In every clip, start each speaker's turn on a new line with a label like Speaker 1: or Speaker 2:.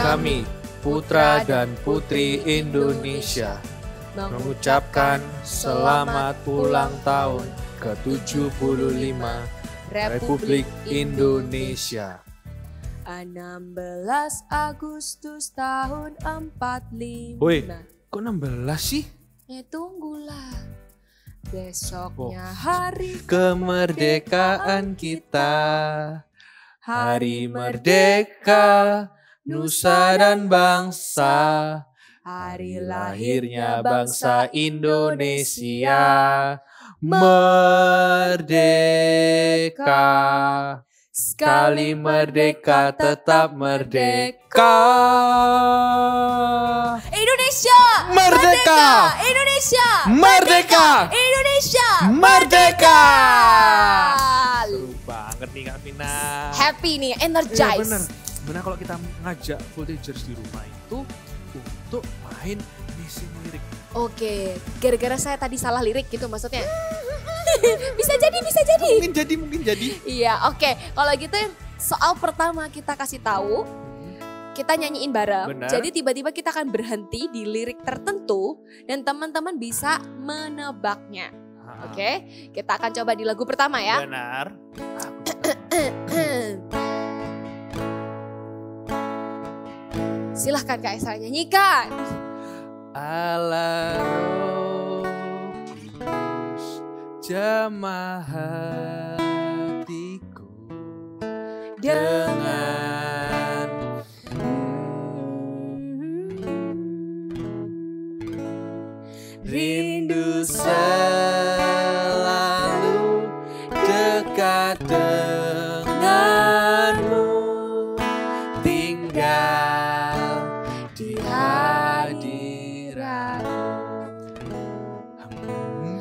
Speaker 1: kami, putra dan putri Indonesia, mengucapkan selamat ulang tahun ke-75 Republik Indonesia.
Speaker 2: 16 Agustus tahun 45.
Speaker 1: Woi, kok 16 sih?
Speaker 2: Tunggulah. Besoknya hari
Speaker 1: Kemerdekaan kita, hari merdeka, nusa dan bangsa, hari lahirnya bangsa Indonesia. Merdeka, sekali merdeka tetap merdeka.
Speaker 2: Indonesia
Speaker 1: Merdeka!
Speaker 2: Indonesia
Speaker 1: Merdeka!
Speaker 2: Indonesia
Speaker 1: Merdeka! Seru banget nih Kak Vina.
Speaker 2: Happy nih,
Speaker 1: Iya
Speaker 2: energize.
Speaker 1: bener. Bener kalau kita ngajak voltagers di rumah itu untuk main missing lirik.
Speaker 2: Oke, gara-gara saya tadi salah lirik gitu maksudnya. Bisa jadi.
Speaker 1: Mungkin jadi.
Speaker 2: Iya, oke. Kalau gitu soal pertama kita kasih tahu, kita nyanyiin bareng.
Speaker 1: Benar.
Speaker 2: Jadi tiba-tiba kita akan berhenti di lirik tertentu dan teman-teman bisa menebaknya. Oke, kita akan coba di lagu pertama ya.
Speaker 1: Benar.
Speaker 2: Silahkan Kak Esra nyanyikan.
Speaker 1: Ala rohus jamah hatiku dengan rindu selalu dekat denganmu, tinggal di hadirat.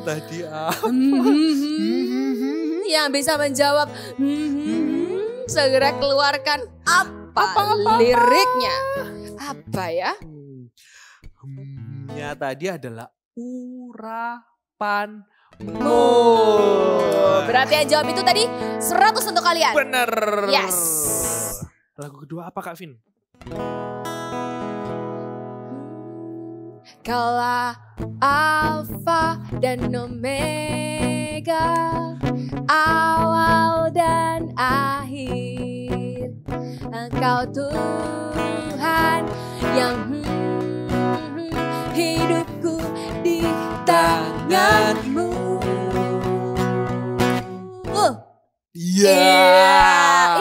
Speaker 1: Tadi apa?
Speaker 2: Yang bisa menjawab segera keluarkan apa liriknya. Apa ya?
Speaker 1: Ya tadi adalah urapan.
Speaker 2: Berarti yang jawab itu tadi 100 untuk kalian.
Speaker 1: Bener.
Speaker 2: Yes.
Speaker 1: Lagu kedua apa Kak Vin?
Speaker 2: Kaulah Alfa dan Omega, awal dan akhir. Engkau Tuhan yang hidupku di tanganmu.
Speaker 1: Iya.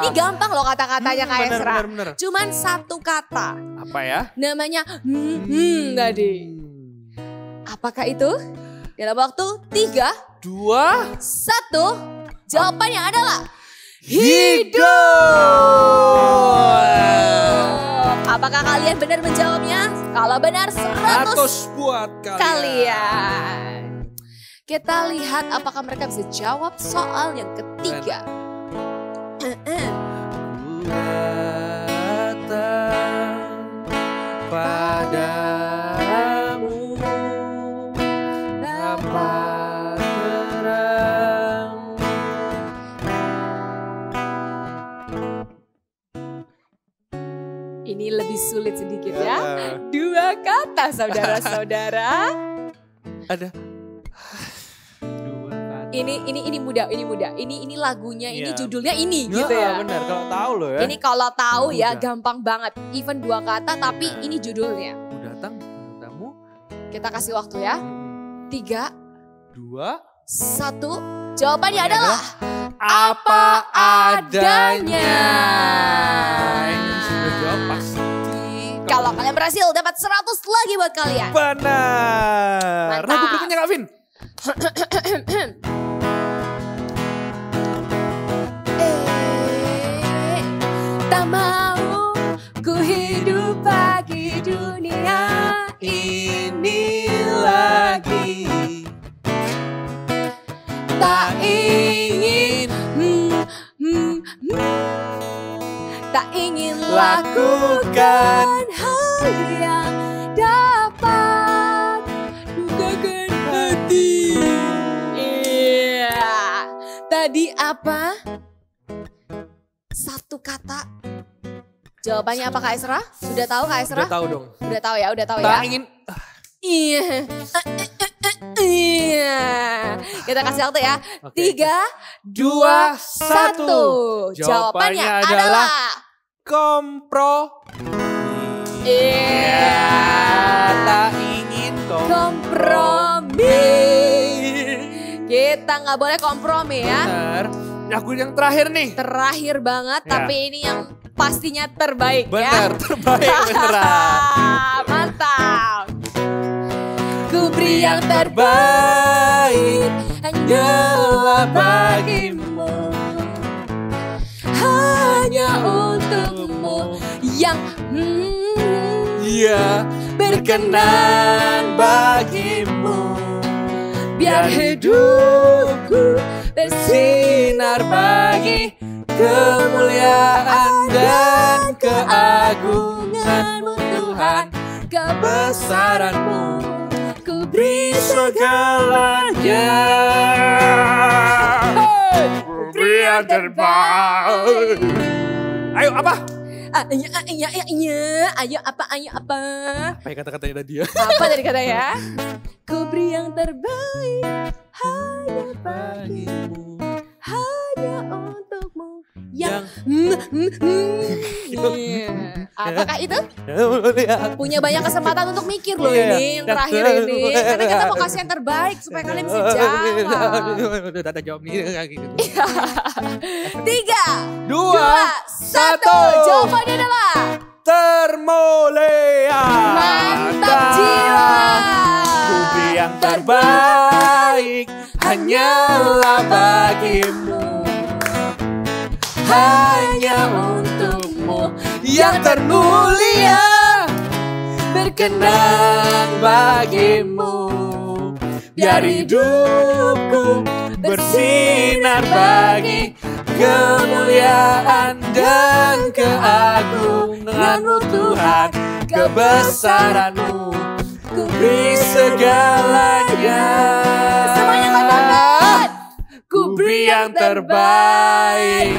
Speaker 2: Ini gampang loh kata-katanya Kak Esra.
Speaker 1: Bener.
Speaker 2: Cuman satu kata.
Speaker 1: Apa ya?
Speaker 2: Namanya tadi. Apakah itu? Dalam waktu 3,
Speaker 1: 2,
Speaker 2: 1. Jawabannya adalah
Speaker 1: hidup.
Speaker 2: Apakah kalian benar menjawabnya? Kalau benar 100
Speaker 1: buat
Speaker 2: kalian. Kita lihat apakah mereka bisa jawab soal yang ketiga.
Speaker 1: Ku datang padamu tanpa terang.
Speaker 2: Ini lebih sulit sedikit ya. 2 kata saudara-saudara.
Speaker 1: Ada
Speaker 2: Ini mudah. Ini lagunya, ini
Speaker 1: Iya.
Speaker 2: judulnya ini gitu ya.
Speaker 1: Benar, kalau tahu loh ya.
Speaker 2: Ini kalau tahu ya
Speaker 1: Mudah.
Speaker 2: gampang banget. Even 2 kata tapi ini judulnya.
Speaker 1: Ku datang padamu.
Speaker 2: Kita kasih waktu ya. 3,
Speaker 1: 2,
Speaker 2: 1. Jawabannya adalah
Speaker 1: apa adanya. Ini sudah jawab pasti.
Speaker 2: kalau kalian berhasil dapat 100 lagi buat kalian.
Speaker 1: Benar.
Speaker 2: Mantap.
Speaker 1: Lagu berikutnya Kak Vin.
Speaker 2: Tak mau ku hidup bagi dunia
Speaker 1: Ini lagi
Speaker 2: tak ingin tak ingin lakukan hal yang dapat lukakan hati. Iya. Tadi apa? Satu kata. Jawabannya apa Kak Esra? Sudah tahu Kak Esra?
Speaker 1: Udah tahu dong.
Speaker 2: Udah tahu ya, udah tahu ya.
Speaker 1: Tak ingin.
Speaker 2: Iya. Iya. Kita kasih waktu ya.
Speaker 1: Oke.
Speaker 2: 3, 2, 1. Jawabannya adalah
Speaker 1: kompromi.
Speaker 2: Iya.
Speaker 1: Tak ingin
Speaker 2: Kompromi. Kita nggak boleh kompromi ya.
Speaker 1: Benar. Aku yang terakhir nih.
Speaker 2: Terakhir banget,
Speaker 1: Ya.
Speaker 2: tapi ini yang pastinya terbaik
Speaker 1: Benar,
Speaker 2: ya.
Speaker 1: terbaik beneran.
Speaker 2: Mantap. Ku beri yang
Speaker 1: terbaik
Speaker 2: hanyalah bagimu, hanya untukmu yang
Speaker 1: Iya, berkenan bagimu.
Speaker 2: biar hidupku
Speaker 1: Bersinar bagi kemuliaan dan keagunganmu Tuhan. Kebesaranmu
Speaker 2: ku beri
Speaker 1: segalanya. Ku beri yang terbaik. Ayo apa?
Speaker 2: Ayo apa?
Speaker 1: Apa yang kata-katanya tadi ya?
Speaker 2: Apa tadi kata ya? Ku beri yang terbaik hanya bagimu, hanya untukmu yang Iya. Apakah itu? Punya banyak kesempatan untuk mikir loh
Speaker 1: Iya.
Speaker 2: ini yang terakhir ini. Karena kita mau kasih yang terbaik supaya kalian bisa jawab.
Speaker 1: Udah ada jawab nih kayak gitu.
Speaker 2: 3,
Speaker 1: 2,
Speaker 2: 1. Jawabannya adalah
Speaker 1: Termolea.
Speaker 2: mantap jiwa.
Speaker 1: Ku beri yang terbaik hanyalah bagimu, hanya untukmu yang termulia, berkenan bagimu. Biar hidupku bersinar bagi kemuliaan dan keagunganmu Tuhan. Kebesaranmu ku beri segalanya.
Speaker 2: Semuanya katakan,
Speaker 1: Ku beri yang terbaik.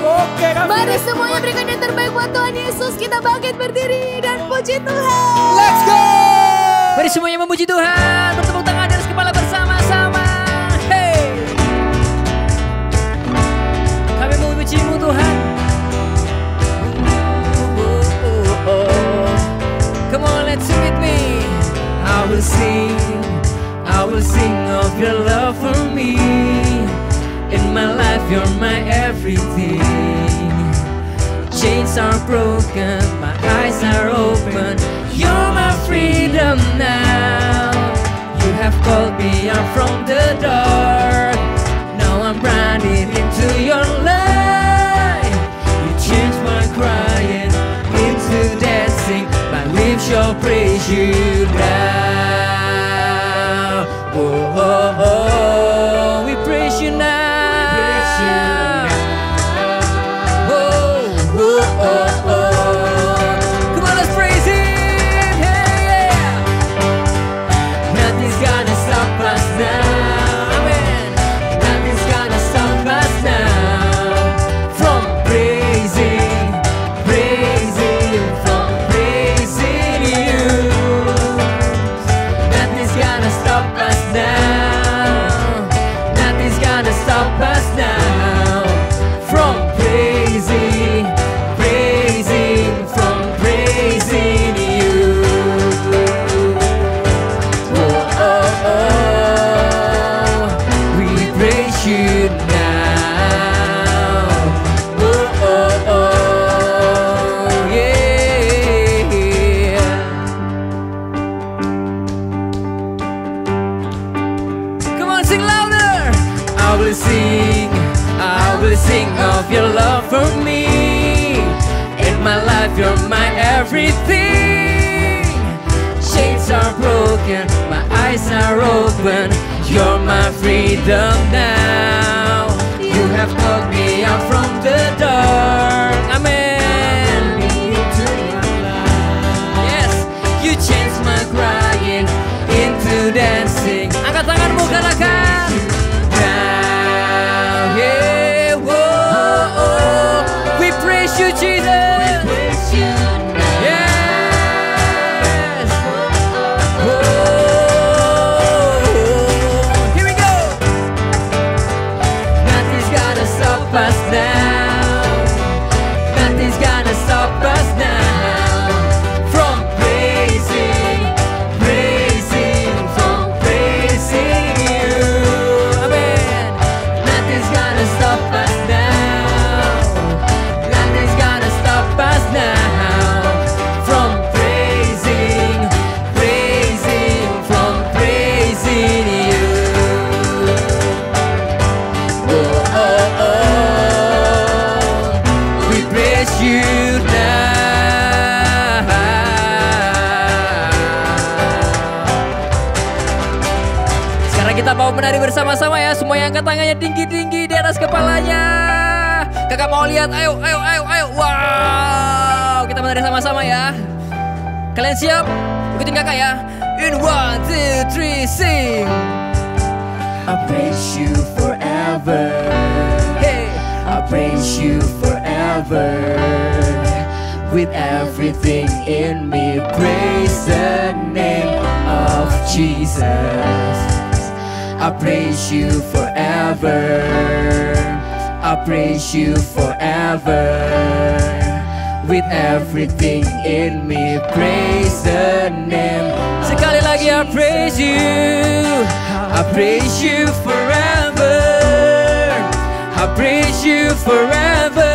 Speaker 1: Oke,
Speaker 2: mari semuanya berikan yang terbaik buat Tuhan Yesus. Kita bangkit berdiri dan puji Tuhan.
Speaker 1: Let's go.
Speaker 3: Mari semuanya memuji Tuhan. Bertepuk tangan di atas kepala bersama-sama. Hey. Kami memuji-Mu Tuhan. Come on, let's sing with me. I will sing of your love for me. In my life, you're my everything. Chains are broken, my eyes are open. You're my freedom now. You have called me out from the dark. Now I'm running into your light. You changed my crying into dancing. My lips shall praise you now. Oh, oh, oh, we praise you now. You're my everything. Chains are broken, my eyes are open. You're my freedom now. You have called me out from the dark. Amen. Yes, you changed my crying into dancing. Angkat tanganmu katakan. Now, yeah, whoa, oh. We praise you, Jesus. kita mau menari bersama-sama ya. Semua yang angkat tangannya tinggi-tinggi di atas kepalanya. Kakak mau lihat, ayo. Wow, kita menari sama-sama ya. Kalian siap? Ikutin kakak ya. In 1, 2, 3, sing. I praise you forever. Hey, I praise you forever. With everything in me, praise the name of Jesus. I praise you forever. I praise you forever. With everything in me, praise the name. Sekali lagi, I praise you. I praise you forever. I praise you forever.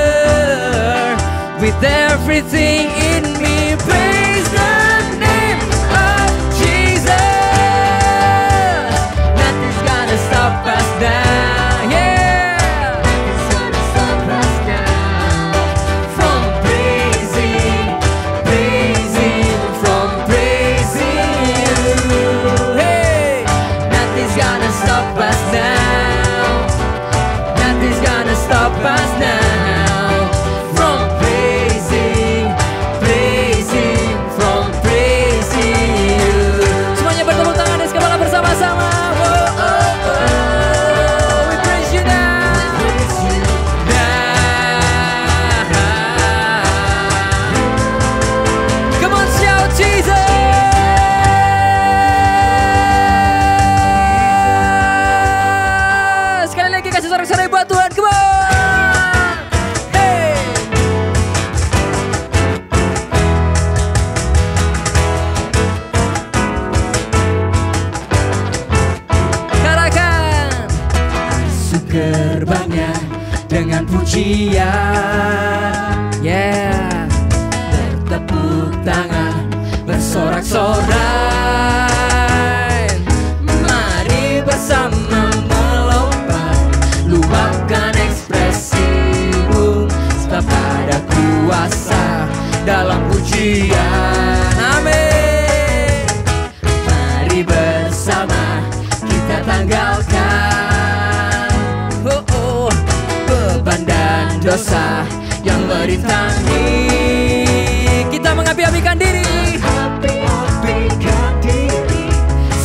Speaker 3: With everything in me, praise the name of Jesus. Nothing's gonna stop us now, yeah. Nothing's gonna stop us now from praising, from praising you. Hey, nothing's gonna stop us now. Nothing's gonna stop us now. Gerbangnya dengan pujian, yeah. Bertepuk tangan, bersorak-sorai. Mari bersama melompat, luapkan ekspresimu, sebab ada kuasa dalam pujian. Amin. Mari bersama kita tanggalkan beban dan dosa yang merintangi. Kita mengapi-apikan diri,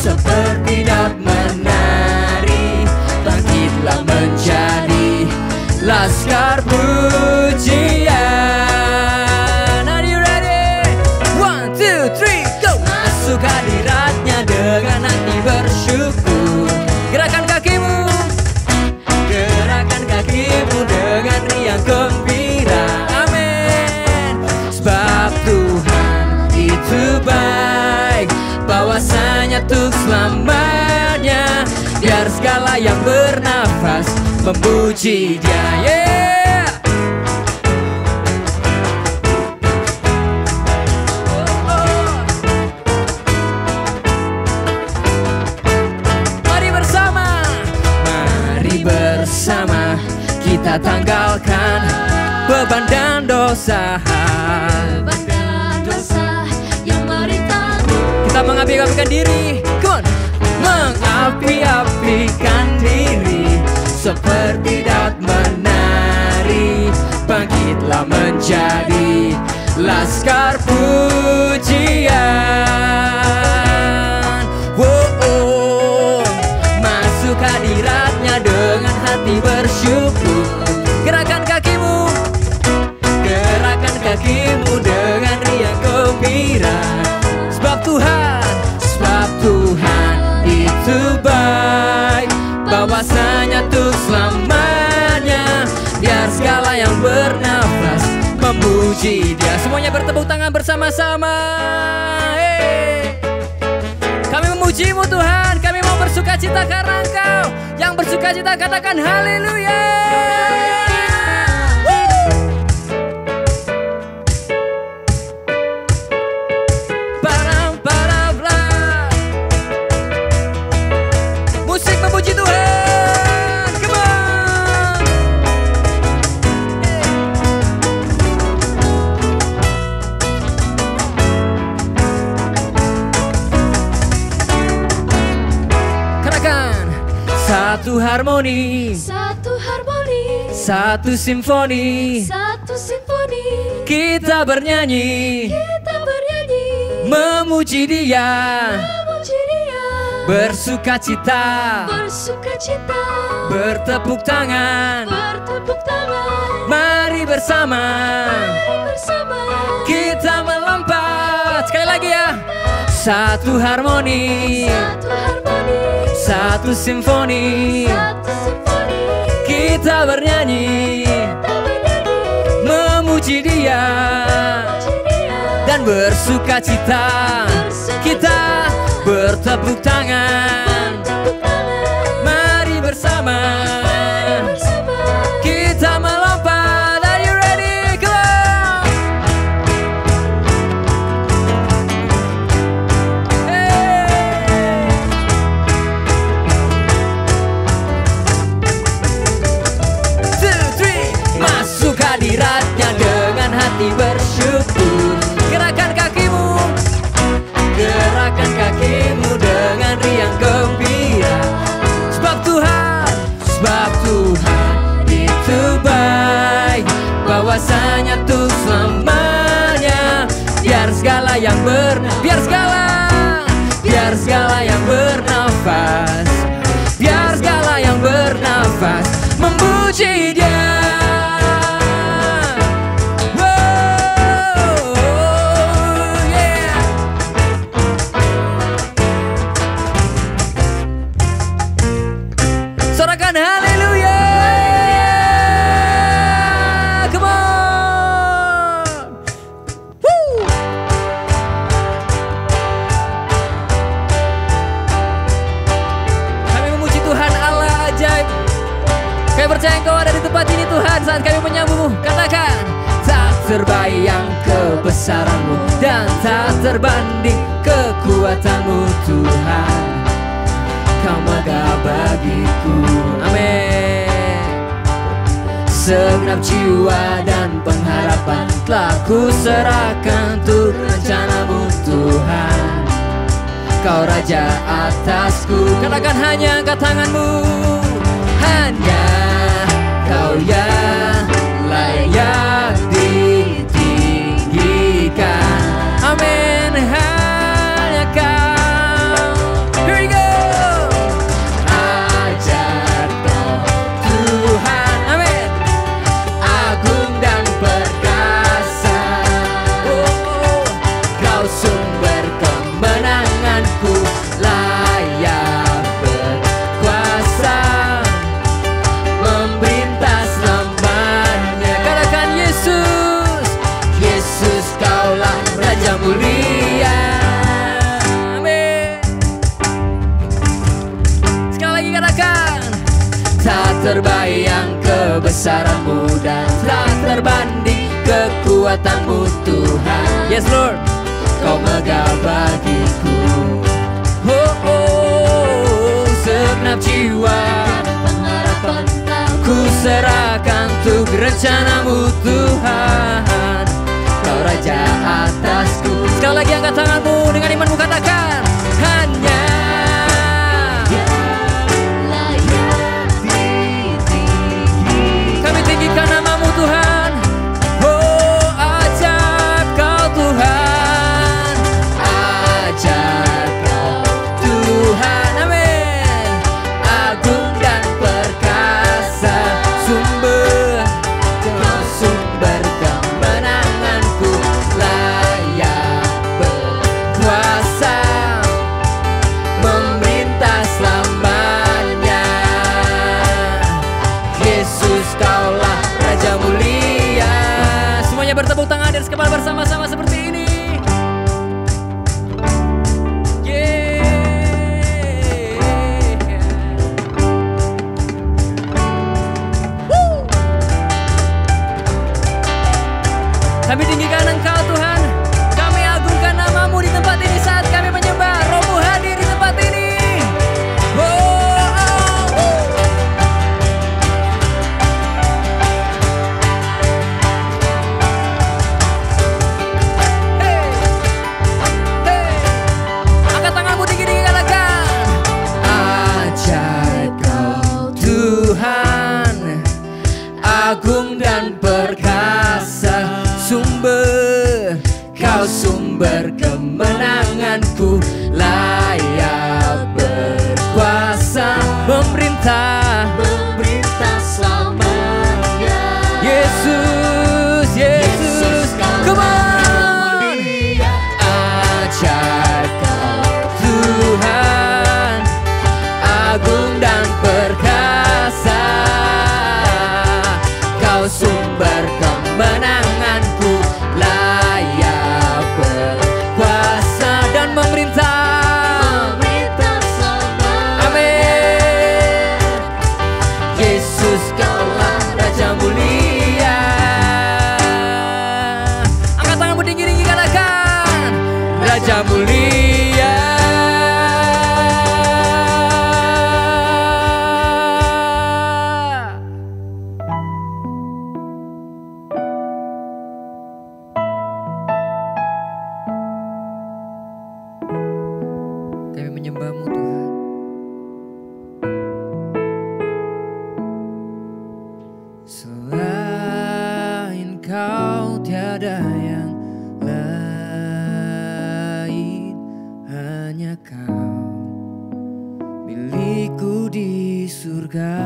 Speaker 3: seperti dat menari. Bangkitlah menjadi laskar pujian. Are you ready? 1, 2, 3, go! Masuk hadiratnya dengan hati bersyukur. Gerakan kakimu, dengan riang gembira. Amin. Sebab Tuhan itu baik, bahwasanya untuk selamanya. Biar segala yang bernafas memuji Dia, yeah. Mari bersama kita tanggalkan beban dan dosa yang merintangi. Kita mengapi-apikan diri, come on. Mengapi-apikan diri seperti dat menari. Bangkitlah menjadi laskar pujian. Masuk hadiratnya dengan hati bersyukur. Gerakan kakimu dengan riang gembira. Sebab Tuhan itu baik, bahwasanya untuk selamanya. Biar segala yang bernafas memuji Dia. Semuanya bertepuk tangan bersama-sama. Hey. Kami memuji-Mu Tuhan, kami mau bersukacita karena Engkau. Yang bersukacita katakan haleluya. Musik memuji Tuhan, come on. Katakan Satu harmoni,
Speaker 2: satu harmoni,
Speaker 3: satu simfoni,
Speaker 2: satu simfoni.
Speaker 3: kita bernyanyi,
Speaker 2: Kita bernyanyi,
Speaker 3: memuji Dia,
Speaker 2: memuji Dia,
Speaker 3: bersuka cita,
Speaker 2: bersuka cita,
Speaker 3: bertepuk tangan.
Speaker 2: bertepuk tangan.
Speaker 3: Mari bersama
Speaker 2: Mari bersama
Speaker 3: kita melompat. Sekali lagi ya. Satu harmoni,
Speaker 2: satu harmoni,
Speaker 3: satu simfoni,
Speaker 2: satu simfoni.
Speaker 3: kita bernyanyi,
Speaker 2: Kita bernyanyi,
Speaker 3: memuji Dia,
Speaker 2: memuji Dia,
Speaker 3: dan bersuka cita. Kita bertepuk tangan.
Speaker 2: bertepuk tangan.
Speaker 3: Mari bersama
Speaker 2: Bersama
Speaker 3: kita melompat. Are you ready? Come on! Hey! Two, three. Masuk hadiratnya dengan hati bersyukur. Gerakan kakimu, gerakan kakimu dengan riang gembira. Sebab Tuhan itu baik, bahwasanya tuh selamanya. Biar segala yang bernafas, biar segala yang bernafas memuji Dia. Wow, yeah. Sorakan haleluya. Come on. Woo. Kami memuji Tuhan Allah ajaib. Kami percaya Engkau ada di tempat ini Tuhan. Saat kami menyambutmu, katakan, tak terbayang kebesaranmu dan tak terbanding kekuatanmu Tuhan. Kau megah bagiku. Amin. Segenap jiwa dan pengharapan telah ku serahkan untuk rencanamu Tuhan. Kau Raja atasku. Katakan, hanya angkat tanganmu. Hanya Kau yang layak ditinggikan. Amin. Hanya Kau. Here we go. Ajar Kau Tuhan. Amin. Agung dan perkasa. Oh, Kau sumber kemenanganku, layak berkuasa, memberintas lambannya. Katakan, Yesus, Yesus Kaulah Raja mulia. Amin. Sekali lagi katakan, tak terbayang kebesaranmu dan tak terbanding kekuatanmu Tuhan. Yes Lord, Kau megah bagiku. Oh, oh, segenap jiwa
Speaker 2: pengharapan
Speaker 3: ku serahkan untuk rencanamu Tuhan. Kau Raja atasku. Sekali lagi angkat tanganmu, dengan imanmu katakan, hanya
Speaker 2: layak ditinggikan.
Speaker 3: kami tinggikan namamu Tuhan. Oh, ajaib Kau Tuhan, ajaib Kau Tuhan. Amin. Agung dan perkasa, sumber kemenanganku, layak berkuasa, sumber kemenanganku, layak berkuasa, memerintah
Speaker 2: selamanya.
Speaker 3: Yesus, Yesus, come on. Ajaib Kau Tuhan, agung dan perkasa, Kau sumber kemenanganku, layak berkuasa dan memerintah selamanya. Amin. Yesus, Kaulah Raja mulia. Angkat tanganmu tinggi-tinggi, katakan Raja mulia. Kami menyembah-Mu Tuhan. Selain Kau tiada yang lain, hanya Kau milikku di surga.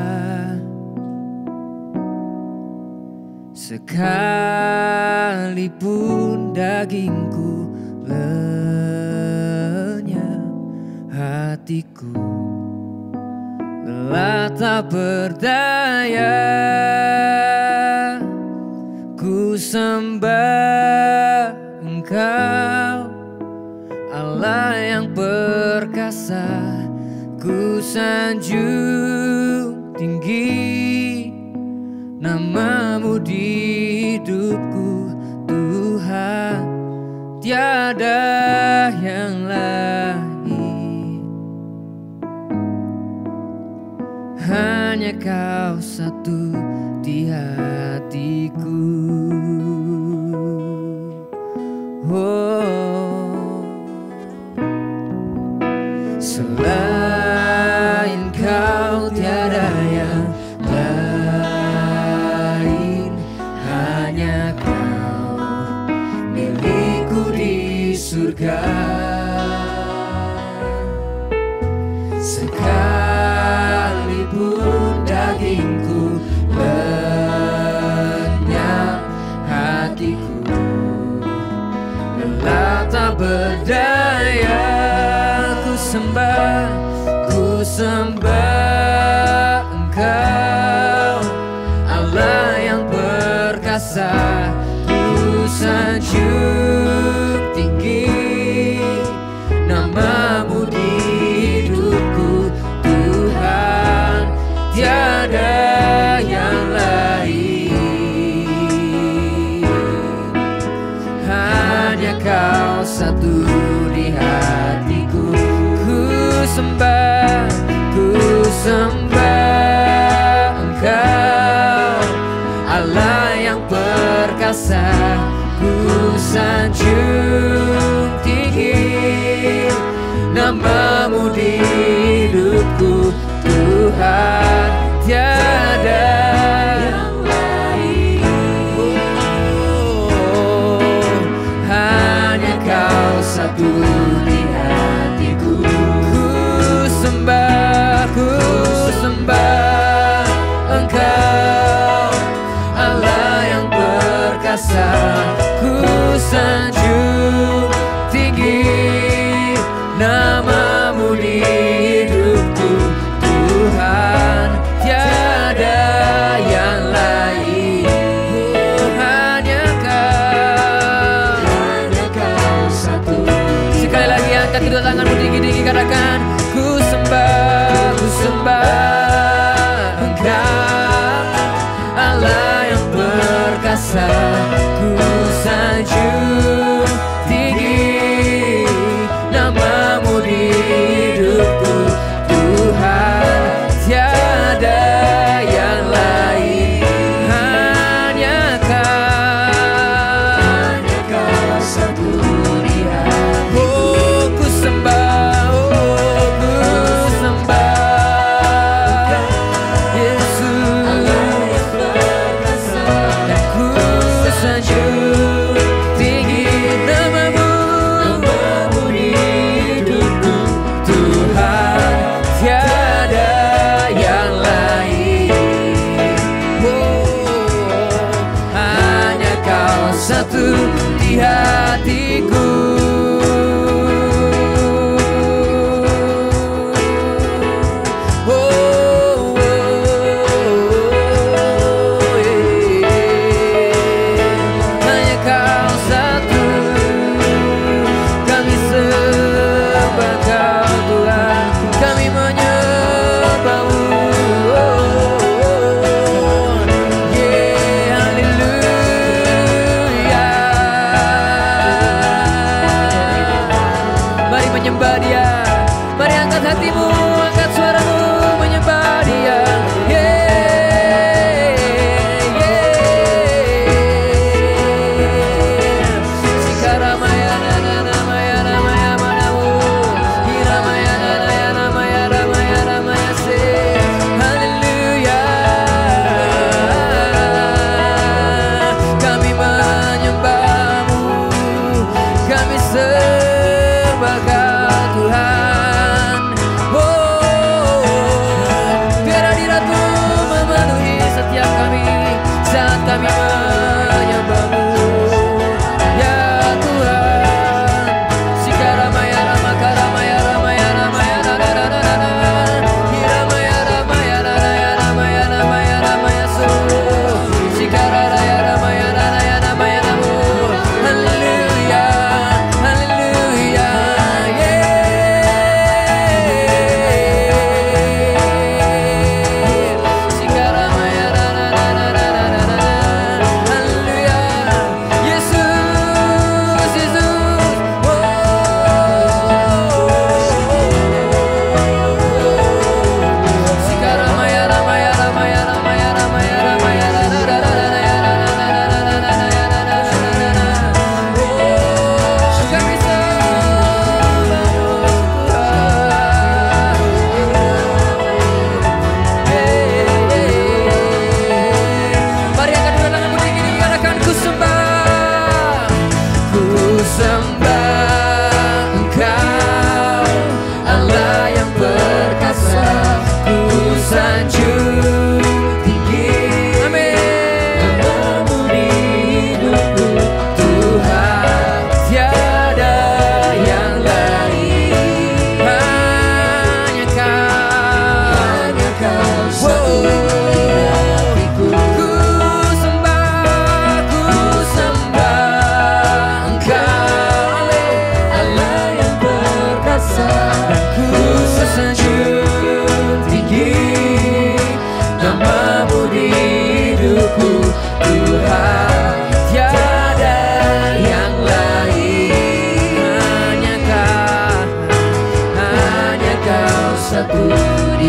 Speaker 3: Sekalipun dagingku lenyap, hatiku lelah tak berdaya. Ku sembah Engkau, Allah yang perkasa. Ku sanjung tinggi nama-Mu di hidupku, Tuhan, tiada yang lain. Hanya Kau satu di hatiku. Oh, selain Kau tiada yang lain, hanya Kau milikku di surga. Sekalipun dagingku lenyap, hatiku lelah tak berdaya. Ku sembah Engkau, Allah yang perkasa. Ku sanjung tinggi nama-Mu di hidupku, Tuhan, tiada yang lain. Hanya Kau satu di hatiku. Ku sembah Engkau, Allah yang perkasa. Ku sanjung tinggi nama-Mu di hidupku, Tuhan, tiada yang lain. Oh, hanya Kau satu di hatiku. Ku sembah Engkau, Allah yang perkasa. Ku sanjung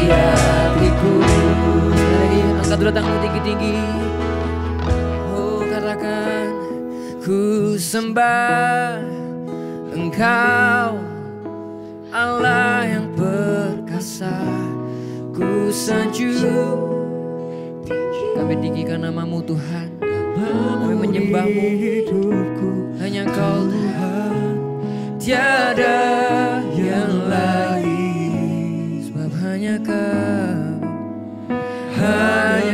Speaker 3: hatiku. Lagi angkat dulu tanganmu tinggi-tinggi. Oh katakan, ku sembah Engkau Allah yang perkasa. Ku sanjung kami tinggikan namamu Tuhan. Kami menyembahmu, hanya Engkau Tuhan, tiada yang lain. Sebab hanya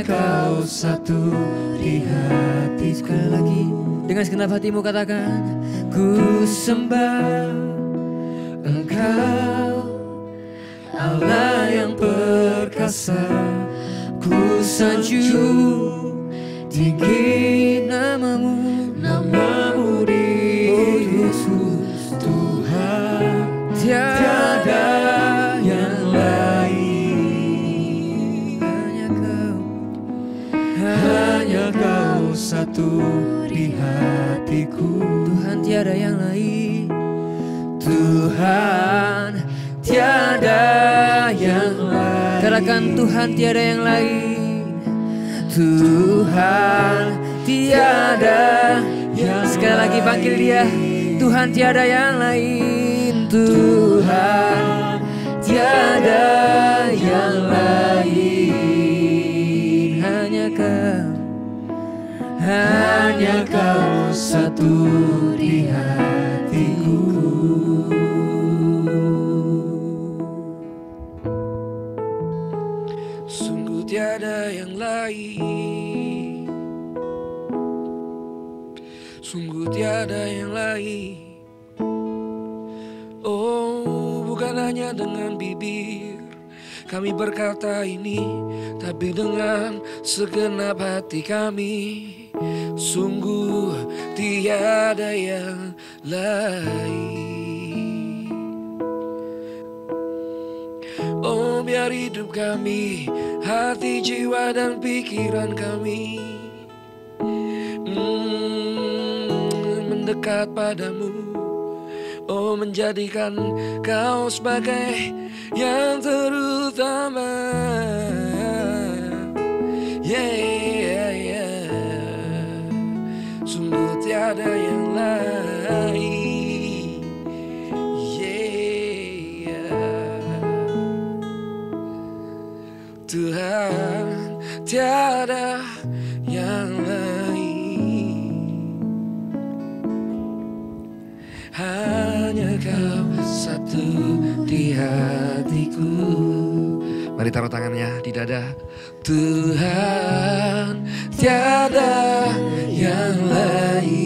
Speaker 3: Kau satu di hati. Sekali lagi dengan segenap hatimu katakan, ku sembah Engkau Allah yang perkasa. Ku sanjung tinggi namamu, namamu di Yesus Tuhan, tiada yang lain. Hanya Kau satu di hatiku. Tuhan tiada yang lain. Tuhan tiada yang lain. Katakan Tuhan tiada yang lain. Tuhan tiada yang lain. Sekali lagi panggil dia. Tuhan tiada yang lain. Tuhan tiada yang lain. Hanya Kau satu di hatiku.
Speaker 4: Sungguh tiada yang lain. Sungguh tiada yang lain. Oh, bukan hanya dengan bibir kami berkata ini, tapi dengan segenap hati kami. Sungguh tiada yang lain. Oh, biar hidup kami, hati, jiwa, dan pikiran kami mendekat padamu. Oh, menjadikan Kau sebagai yang terutama. Yeah, yeah. Sungguh tiada yang lain. Yeah. Tuhan tiada yang lain. Hanya Kau satu di hatiku. Mari taruh tangannya di dada. Tuhan tiada yang lain.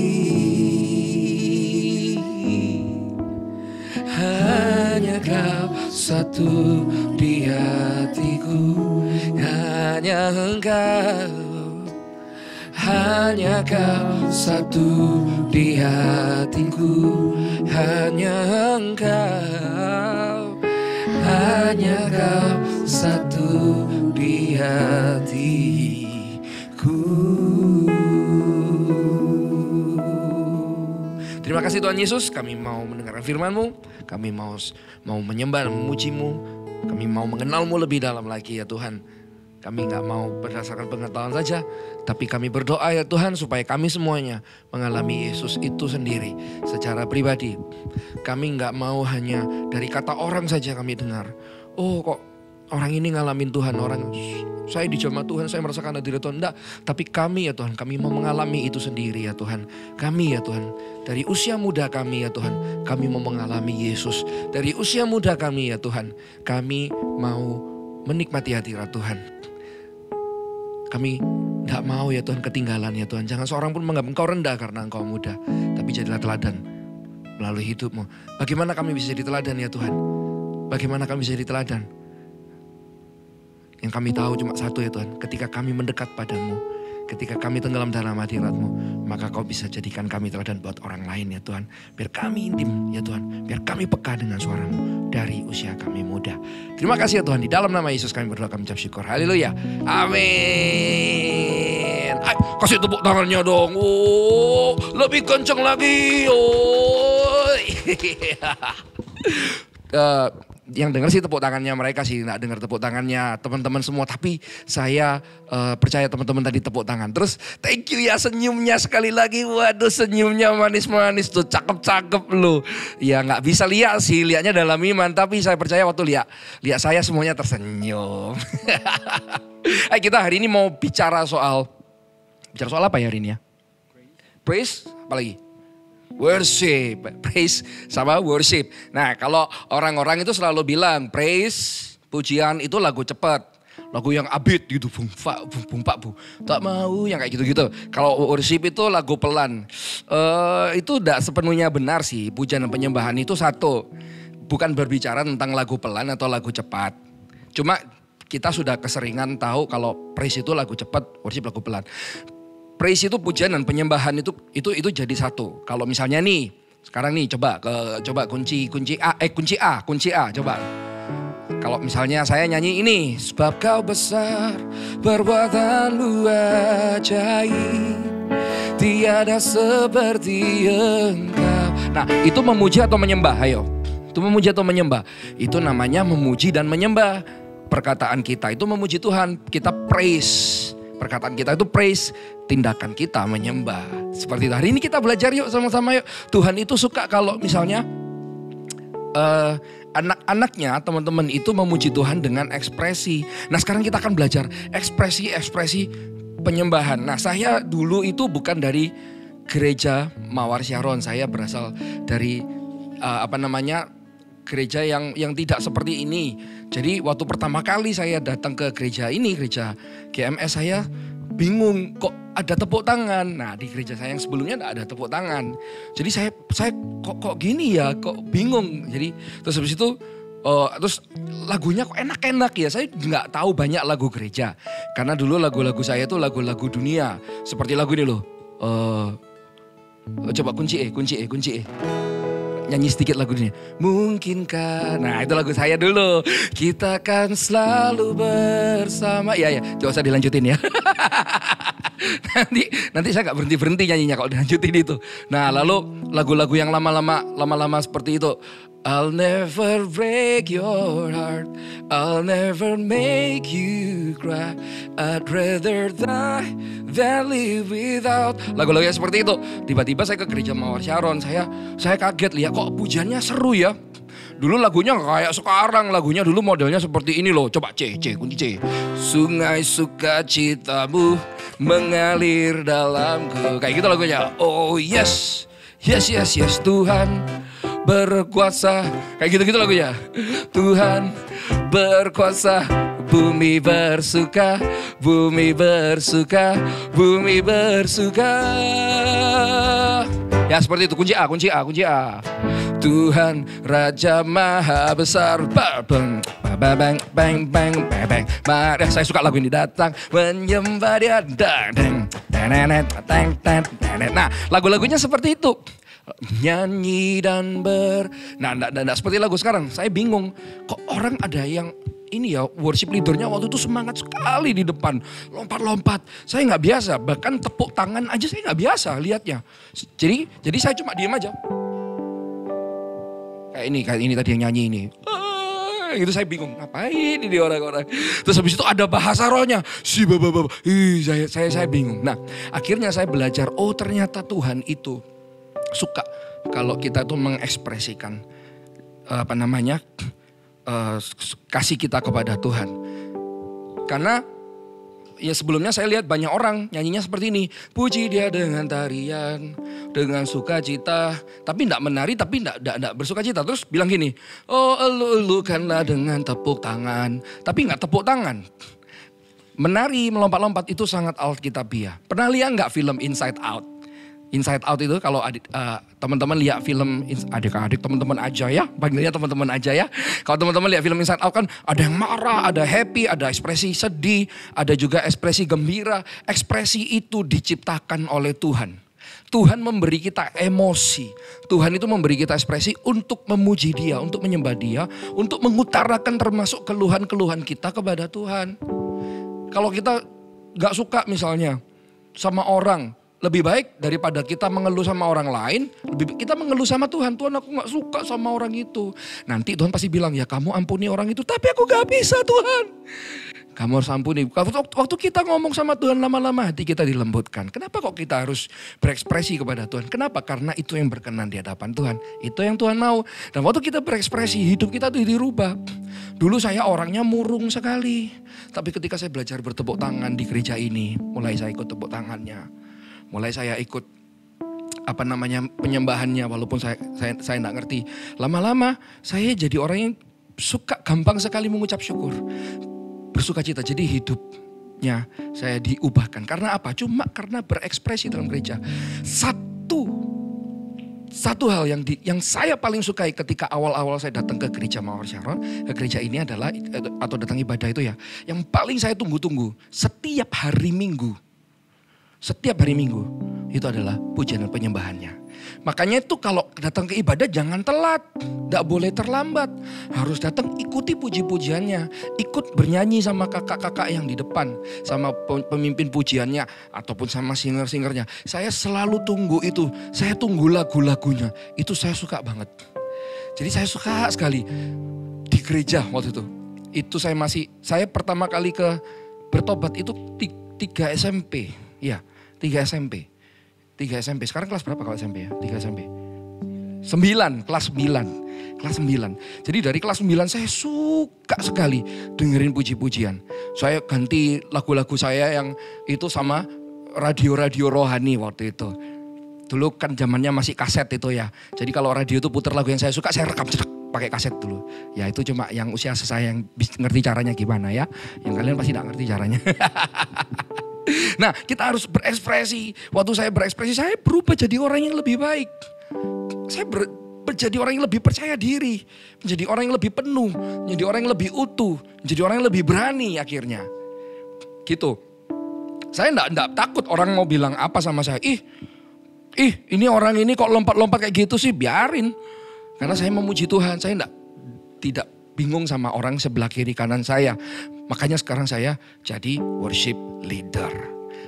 Speaker 4: Hanya Kau satu di hatiku. Hanya Engkau. Hanya Kau satu di hatiku. Hanya Engkau. Hanya Kau satu di hatiku. Terima kasih Tuhan Yesus, kami mau mendengarkan firman-Mu. Kami mau menyembah dan memuji-Mu. Kami mau mengenal-Mu lebih dalam lagi ya Tuhan. Kami gak mau berdasarkan pengetahuan saja, tapi kami berdoa ya Tuhan supaya kami semuanya mengalami Yesus itu sendiri secara pribadi. Kami gak mau hanya dari kata orang saja kami dengar. Oh kok orang ini ngalamin Tuhan, orang saya dijamah Tuhan, saya merasakan hadirat Tuhan. Enggak, tapi kami ya Tuhan, kami mau mengalami itu sendiri ya Tuhan. Kami ya Tuhan, dari usia muda kami ya Tuhan, kami mau mengalami Yesus. Dari usia muda kami ya Tuhan, kami mau menikmati hadirat Tuhan. Kami tidak mau ya Tuhan ketinggalan ya Tuhan. Jangan seorang pun menganggap Engkau rendah karena Engkau muda. Tapi jadilah teladan melalui hidupmu. Bagaimana kami bisa jadi teladan ya Tuhan? Bagaimana kami bisa jadi teladan? Yang kami tahu cuma satu ya Tuhan. Ketika kami mendekat padamu, ketika kami tenggelam dalam hadirat-Mu, maka Kau bisa jadikan kami teladan buat orang lain ya Tuhan. Biar kami intim ya Tuhan. Biar kami peka dengan suara-Mu dari usia kami muda. Terima kasih ya Tuhan. Di dalam nama Yesus kami berdoa, kami ucap syukur. Haleluya. Amin. Ay, kasih tepuk tangannya dong. Oh, lebih kenceng lagi. Oh. yang dengar sih tepuk tangannya mereka sih, nggak dengar tepuk tangannya teman-teman semua. Tapi saya percaya teman-teman tadi tepuk tangan. Terus thank you ya senyumnya sekali lagi. Waduh senyumnya manis-manis tuh, cakep-cakep loh. Ya nggak bisa lihat sih, lihatnya dalam iman. Tapi saya percaya waktu lihat saya semuanya tersenyum. Kita hari ini mau bicara soal apa ya hari ini ya? Praise, apa lagi? Worship, praise sama worship. Nah kalau orang-orang itu selalu bilang praise, pujian itu lagu cepat. Lagu yang abit gitu, bung pak bu. Tak mau yang kayak gitu-gitu. Kalau worship itu lagu pelan. Itu tidak sepenuhnya benar sih. Pujian dan penyembahan itu satu. Bukan berbicara tentang lagu pelan atau lagu cepat. Cuma kita sudah keseringan tahu kalau praise itu lagu cepat, worship lagu pelan. Praise itu pujian dan penyembahan itu jadi satu. Kalau misalnya nih, sekarang nih coba kunci A coba. Kalau misalnya saya nyanyi ini, sebab kau besar, perbuatanmu ajaib, tiada seperti engkau. Nah, itu memuji atau menyembah? Ayo. Itu memuji atau menyembah? Itu namanya memuji dan menyembah. Perkataan kita itu memuji Tuhan, kita praise. Perkataan kita itu praise, tindakan kita menyembah. Seperti itu. Hari ini kita belajar yuk sama-sama yuk. Tuhan itu suka kalau misalnya anak-anaknya, teman-teman itu memuji Tuhan dengan ekspresi. Nah sekarang kita akan belajar ekspresi penyembahan. Nah saya dulu itu bukan dari gereja Mawar Syaron. Saya berasal dari gereja yang tidak seperti ini. Jadi waktu pertama kali saya datang ke gereja ini, gereja GMS, saya bingung kok ada tepuk tangan. Nah di gereja saya yang sebelumnya tidak ada tepuk tangan. Jadi saya kok gini ya, kok bingung. Jadi terus habis itu terus lagunya kok enak-enak ya. Saya nggak tahu banyak lagu gereja. Karena dulu lagu-lagu saya tuh lagu-lagu dunia. Seperti lagu ini loh. Coba kunci E. Nyanyi sedikit lagu ini. Mungkinkah. Nah itu lagu saya dulu. Kita kan selalu bersama. Ya gak usah dilanjutin ya. Nanti saya gak berhenti nyanyinya kalau dilanjutin itu. Nah lalu lagu-lagu yang lama-lama seperti itu. I'll never break your heart, I'll never make you cry, I'd rather die than live without. Lagu-lagu yang seperti itu. Tiba-tiba saya ke gereja Mawar Syaron, saya kaget lihat kok pujiannya seru ya. Dulu lagunya kayak sekarang, lagunya dulu modelnya seperti ini loh. Coba kunci C. Sungai sukacitamu mengalir dalamku. Kayak gitu lagunya. Oh yes Tuhan berkuasa. Kayak gitu-gitu lagunya. Tuhan berkuasa, bumi bersuka, bumi bersuka, bumi bersuka. Ya seperti itu, kunci A. Tuhan Raja Maha Besar. Bang. Saya suka lagu ini. Datang menyembah Dia. Nah, lagu-lagunya seperti itu. Nyanyi dan Nah, seperti lagu sekarang. Saya bingung. Kok orang ada yang ini ya, worship leadernya waktu itu semangat sekali di depan. Lompat-lompat. Saya nggak biasa. Bahkan tepuk tangan aja saya nggak biasa lihatnya. Jadi saya cuma diam aja. Kayak ini tadi yang nyanyi ini. Itu saya bingung, ngapain ini orang-orang. Terus habis itu ada bahasa rohnya. Saya bingung. Nah, akhirnya saya belajar, oh ternyata Tuhan itu suka kalau kita tuh mengekspresikan kasih kita kepada Tuhan. Karena ya sebelumnya saya lihat banyak orang nyanyinya seperti ini. Puji Dia dengan tarian, dengan sukacita. Tapi tidak menari, tapi tidak bersukacita. Terus bilang gini, oh elu-elukanlah dengan tepuk tangan. Tapi nggak tepuk tangan. Menari, melompat-lompat itu sangat alkitabiah. Pernah lihat nggak film Inside Out? Inside Out itu kalau teman-teman lihat film, adik-adik teman-teman aja ya, panggilnya teman-teman aja ya. Kalau teman-teman lihat film Inside Out kan ada yang marah, ada happy, ada ekspresi sedih, ada juga ekspresi gembira. Ekspresi itu diciptakan oleh Tuhan. Tuhan memberi kita emosi. Tuhan itu memberi kita ekspresi untuk memuji Dia, untuk menyembah Dia, untuk mengutarakan termasuk keluhan-keluhan kita kepada Tuhan. Kalau kita gak suka misalnya sama orang, lebih baik daripada kita mengeluh sama orang lain, lebih baik kita mengeluh sama Tuhan. Tuhan, aku gak suka sama orang itu. Nanti Tuhan pasti bilang, ya kamu ampuni orang itu, tapi aku gak bisa Tuhan. Kamu harus ampuni. Waktu kita ngomong sama Tuhan lama-lama hati kita dilembutkan. Kenapa kok kita harus berekspresi kepada Tuhan? Kenapa? Karena itu yang berkenan di hadapan Tuhan. Itu yang Tuhan mau. Dan waktu kita berekspresi, hidup kita tuh dirubah. Dulu saya orangnya murung sekali. Tapi ketika saya belajar bertepuk tangan di gereja ini, mulai saya ikut tepuk tangannya. Mulai saya ikut penyembahannya, walaupun saya enggak ngerti. Lama-lama saya jadi orang yang suka gampang sekali mengucap syukur. Bersuka cita, jadi hidupnya saya diubahkan. Karena apa? Cuma karena berekspresi dalam gereja. Satu hal yang saya paling sukai ketika awal-awal saya datang ke gereja Mawar Sharon, ke gereja ini adalah, atau datang ibadah itu ya, yang paling saya tunggu-tunggu setiap hari Minggu itu adalah pujian dan penyembahannya. Makanya itu kalau datang ke ibadah jangan telat, gak boleh terlambat. Harus datang ikuti puji-pujiannya, ikut bernyanyi sama kakak-kakak yang di depan, sama pemimpin pujiannya, ataupun sama singer-singernya. Saya selalu tunggu itu, saya tunggu lagu-lagunya, itu saya suka banget. Jadi saya suka sekali di gereja waktu itu. Itu saya pertama kali bertobat itu 3 SMP, ya 3 SMP. 3 SMP, sekarang kelas berapa kalau SMP ya? 3 SMP. 9, kelas 9. Jadi dari kelas 9 saya suka sekali dengerin puji-pujian. Saya ganti lagu-lagu saya yang itu sama radio-radio rohani waktu itu. Dulu kan zamannya masih kaset itu ya. Jadi kalau radio itu putar lagu yang saya suka, saya rekam pakai kaset dulu. Ya itu cuma yang usia saya yang ngerti caranya gimana ya. Yang kalian pasti gak ngerti caranya. Nah, kita harus berekspresi. Waktu saya berekspresi, saya berubah jadi orang yang lebih baik. Saya menjadi orang yang lebih percaya diri, menjadi orang yang lebih penuh, menjadi orang yang lebih utuh, menjadi orang yang lebih berani akhirnya. Gitu. Saya enggak takut orang mau bilang apa sama saya. Ih, ini orang ini kok lompat-lompat kayak gitu sih, biarin. Karena saya memuji Tuhan, saya tidak bingung sama orang sebelah kiri kanan saya. Makanya sekarang saya jadi worship leader.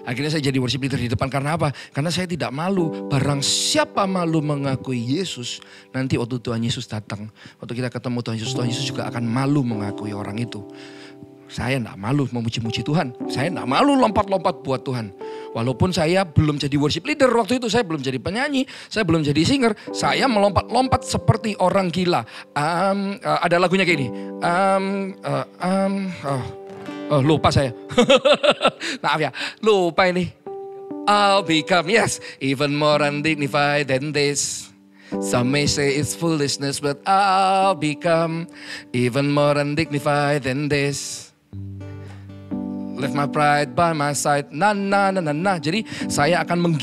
Speaker 4: Akhirnya saya jadi worship leader di depan karena apa? Karena saya tidak malu. Barang siapa malu mengakui Yesus, nanti waktu Tuhan Yesus datang, waktu kita ketemu Tuhan Yesus juga akan malu mengakui orang itu. Saya tidak malu memuji-muji Tuhan. Saya tidak malu lompat-lompat buat Tuhan. Walaupun saya belum jadi worship leader waktu itu. Saya belum jadi penyanyi. Saya belum jadi singer. Saya melompat-lompat seperti orang gila. Ada lagunya kayak gini. Lupa saya. Maaf ya. Lupa ini. I'll become, yes, even more undignified than this. Some may say it's foolishness, but I'll become even more undignified than this. Left my pride by my side. Jadi saya akan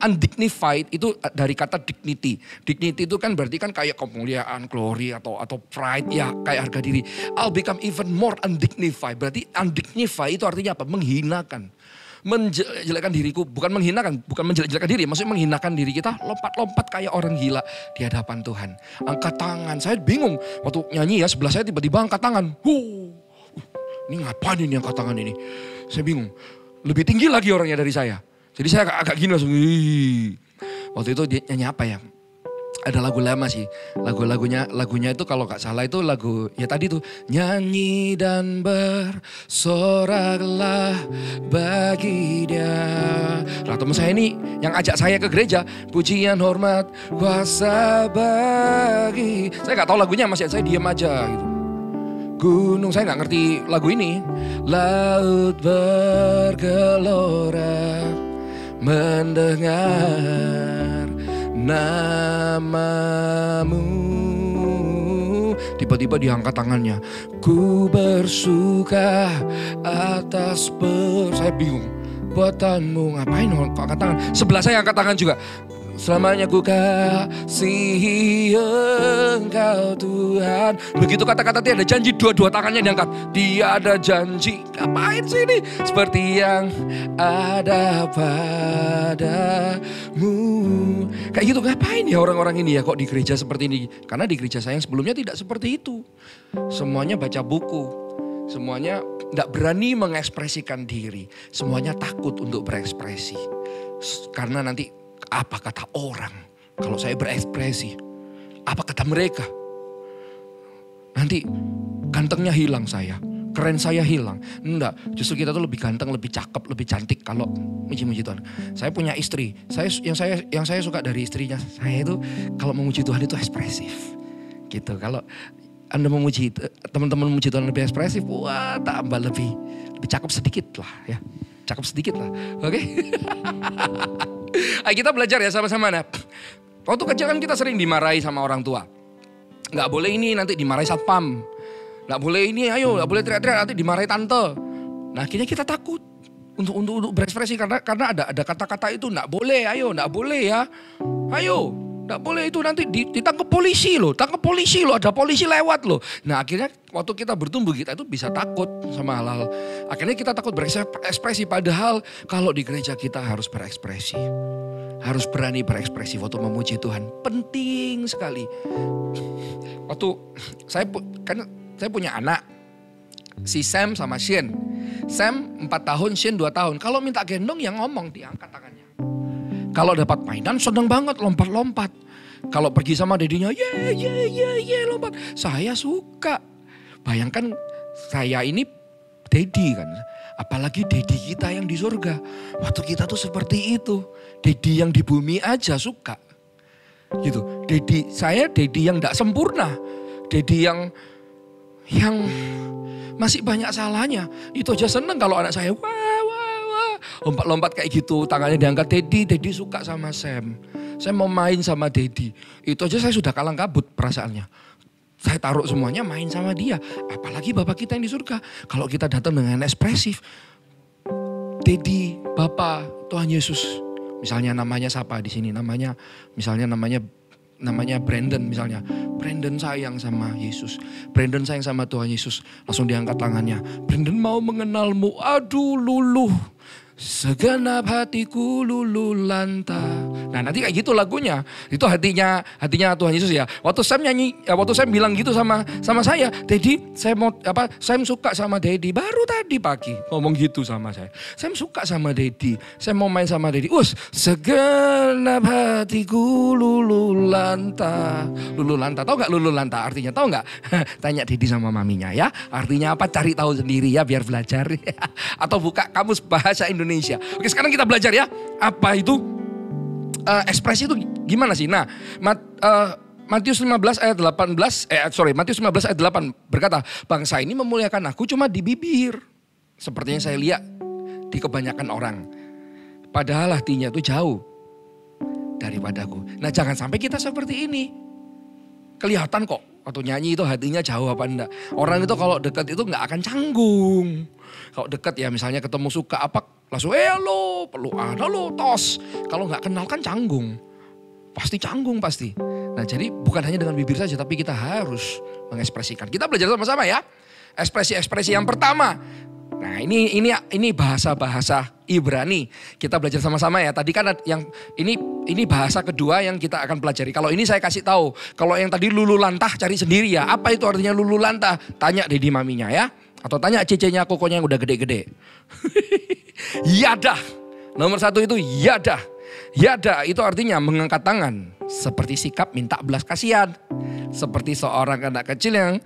Speaker 4: undignified itu dari kata dignity. Dignity itu kan berarti kan kayak kemuliaan, glory atau pride ya, kayak harga diri. I'll become even more undignified. Berarti undignified itu artinya apa? Menghinakan. Menjelekkan diriku, bukan menjelek-jelekan diri, maksudnya menghinakan diri kita, lompat-lompat kayak orang gila di hadapan Tuhan. Angkat tangan, saya bingung waktu nyanyi ya, sebelah saya tiba-tiba angkat tangan. Ini ngapain ini angkat tangan ini? Saya bingung. Lebih tinggi lagi orangnya dari saya. Jadi saya agak gini langsung. Waktu itu dia nyanyi apa ya? Ada lagu lama sih. Lagunya itu kalau gak salah itu lagu ya tadi tuh. Nyanyi dan bersoraklah bagi Dia. Lah teman saya ini yang ajak saya ke gereja. Pujian hormat kuasa bagi. Saya gak tahu lagunya, masih saya diam aja gitu. Gunung, saya gak ngerti lagu ini. Laut bergelora mendengar namamu. Tiba-tiba diangkat tangannya. Ku bersuka atas saya bingung. Buatanmu, ngapain kok angkat tangan? Sebelah saya angkat tangan juga. Selamanya ku kasihi Engkau Tuhan. Begitu kata-kata dia ada janji, dua-dua tangannya diangkat. Dia ada janji, ngapain sih ini? Seperti yang ada padamu. Kayak gitu, ngapain ya orang-orang ini ya kok di gereja seperti ini? Karena di gereja saya yang sebelumnya tidak seperti itu. Semuanya baca buku. Semuanya tidak berani mengekspresikan diri. Semuanya takut untuk berekspresi. Karena nanti apa kata orang kalau saya berekspresi? Apa kata mereka? Nanti gantengnya hilang saya. Keren saya hilang. Enggak, justru kita tuh lebih ganteng, lebih cakep, lebih cantik kalau muji-muji Tuhan. Saya punya istri. Yang saya suka dari istrinya saya itu kalau memuji Tuhan itu ekspresif. Gitu. Kalau Anda memuji, teman-teman memuji Tuhan lebih ekspresif, wah tambah lebih cakep sedikit lah ya. Cakep sedikit lah. Oke? Ayo kita belajar ya sama-sama. Nah, waktu kecil kan kita sering dimarahi sama orang tua. Nggak boleh ini, nanti dimarahi satpam. Nggak boleh ini, ayo nggak boleh teriak-teriak, nanti dimarahi tante. Nah akhirnya kita takut untuk berekspresi karena ada kata-kata itu nggak boleh, ayo nggak boleh ya, ayo nggak boleh itu nanti ditangkap polisi loh, ada polisi lewat loh. Nah akhirnya waktu kita bertumbuh kita itu bisa takut sama hal-hal. Akhirnya kita takut berekspresi, padahal kalau di gereja kita harus berekspresi. Harus berani berekspresi waktu memuji Tuhan. Penting sekali. Waktu saya punya anak, si Sam sama Shin. Sam 4 tahun, Shin 2 tahun. Kalau minta gendong yang ngomong, diangkat tangannya. Kalau dapat mainan seneng banget, lompat-lompat. Kalau pergi sama dedinya, ye lompat. Saya suka. Bayangkan saya ini dedi kan. Apalagi dedi kita yang di surga. Waktu kita tuh seperti itu. Dedi yang di bumi aja suka. Gitu. Saya dedi yang gak sempurna. Dedi yang masih banyak salahnya. Itu aja seneng kalau anak saya wah lompat-lompat kayak gitu, tangannya diangkat. Dedi suka sama Sam. Saya mau main sama Dedi. Itu aja saya sudah kalang kabut perasaannya. Saya taruh semuanya main sama dia. Apalagi Bapak kita yang di surga. Kalau kita datang dengan ekspresif. Dedi, Bapak, Tuhan Yesus. Misalnya namanya siapa di sini? Namanya Brandon misalnya. Brandon sayang sama Yesus. Brandon sayang sama Tuhan Yesus. Langsung diangkat tangannya. Brandon mau mengenalmu. Aduh luluh. Segenap hatiku luluh lantah. Nah nanti kayak gitu lagunya. Itu hatinya Tuhan Yesus ya. Waktu Sam nyanyi, waktu Sam bilang gitu sama saya, Daddy, Sam suka sama Daddy. Baru tadi pagi ngomong gitu sama saya. Sam suka sama Daddy. Saya mau main sama Daddy. Segenap hatiku luluh lantah. Luluh lantah, tahu nggak luluh lantah artinya? Tahu nggak? Tanya Daddy sama maminya ya. Artinya apa? Cari tahu sendiri ya biar belajar. Atau buka kamus bahasa Indonesia. Oke, sekarang kita belajar ya. Apa itu ekspresi itu gimana sih? Nah, Matius 15 ayat 8 berkata, bangsa ini memuliakan aku cuma di bibir. Sepertinya saya lihat di kebanyakan orang. Padahal hatinya itu jauh daripadaku. Nah, jangan sampai kita seperti ini. Kelihatan kok waktu nyanyi itu hatinya jauh apa enggak. Orang itu kalau dekat itu enggak akan canggung. Kalau dekat ya misalnya ketemu suka apa langsung halo, peluk halo, tos. Kalau enggak kenal kan canggung. Pasti canggung pasti. Nah jadi bukan hanya dengan bibir saja tapi kita harus mengekspresikan. Kita belajar sama-sama ya. Ekspresi-ekspresi yang pertama. Nah ini bahasa-bahasa Ibrani. Kita belajar sama-sama ya. Tadi kan yang ini bahasa kedua yang kita akan pelajari. Kalau ini saya kasih tahu. Kalau yang tadi lulu lantah cari sendiri ya. Apa itu artinya lulu lantah? Tanya Dedi maminya ya. Atau tanya cecenya kokonya yang udah gede-gede. Yadah. Nomor 1 itu yadah. Yadah itu artinya mengangkat tangan. Seperti sikap minta belas kasihan. Seperti seorang anak kecil yang.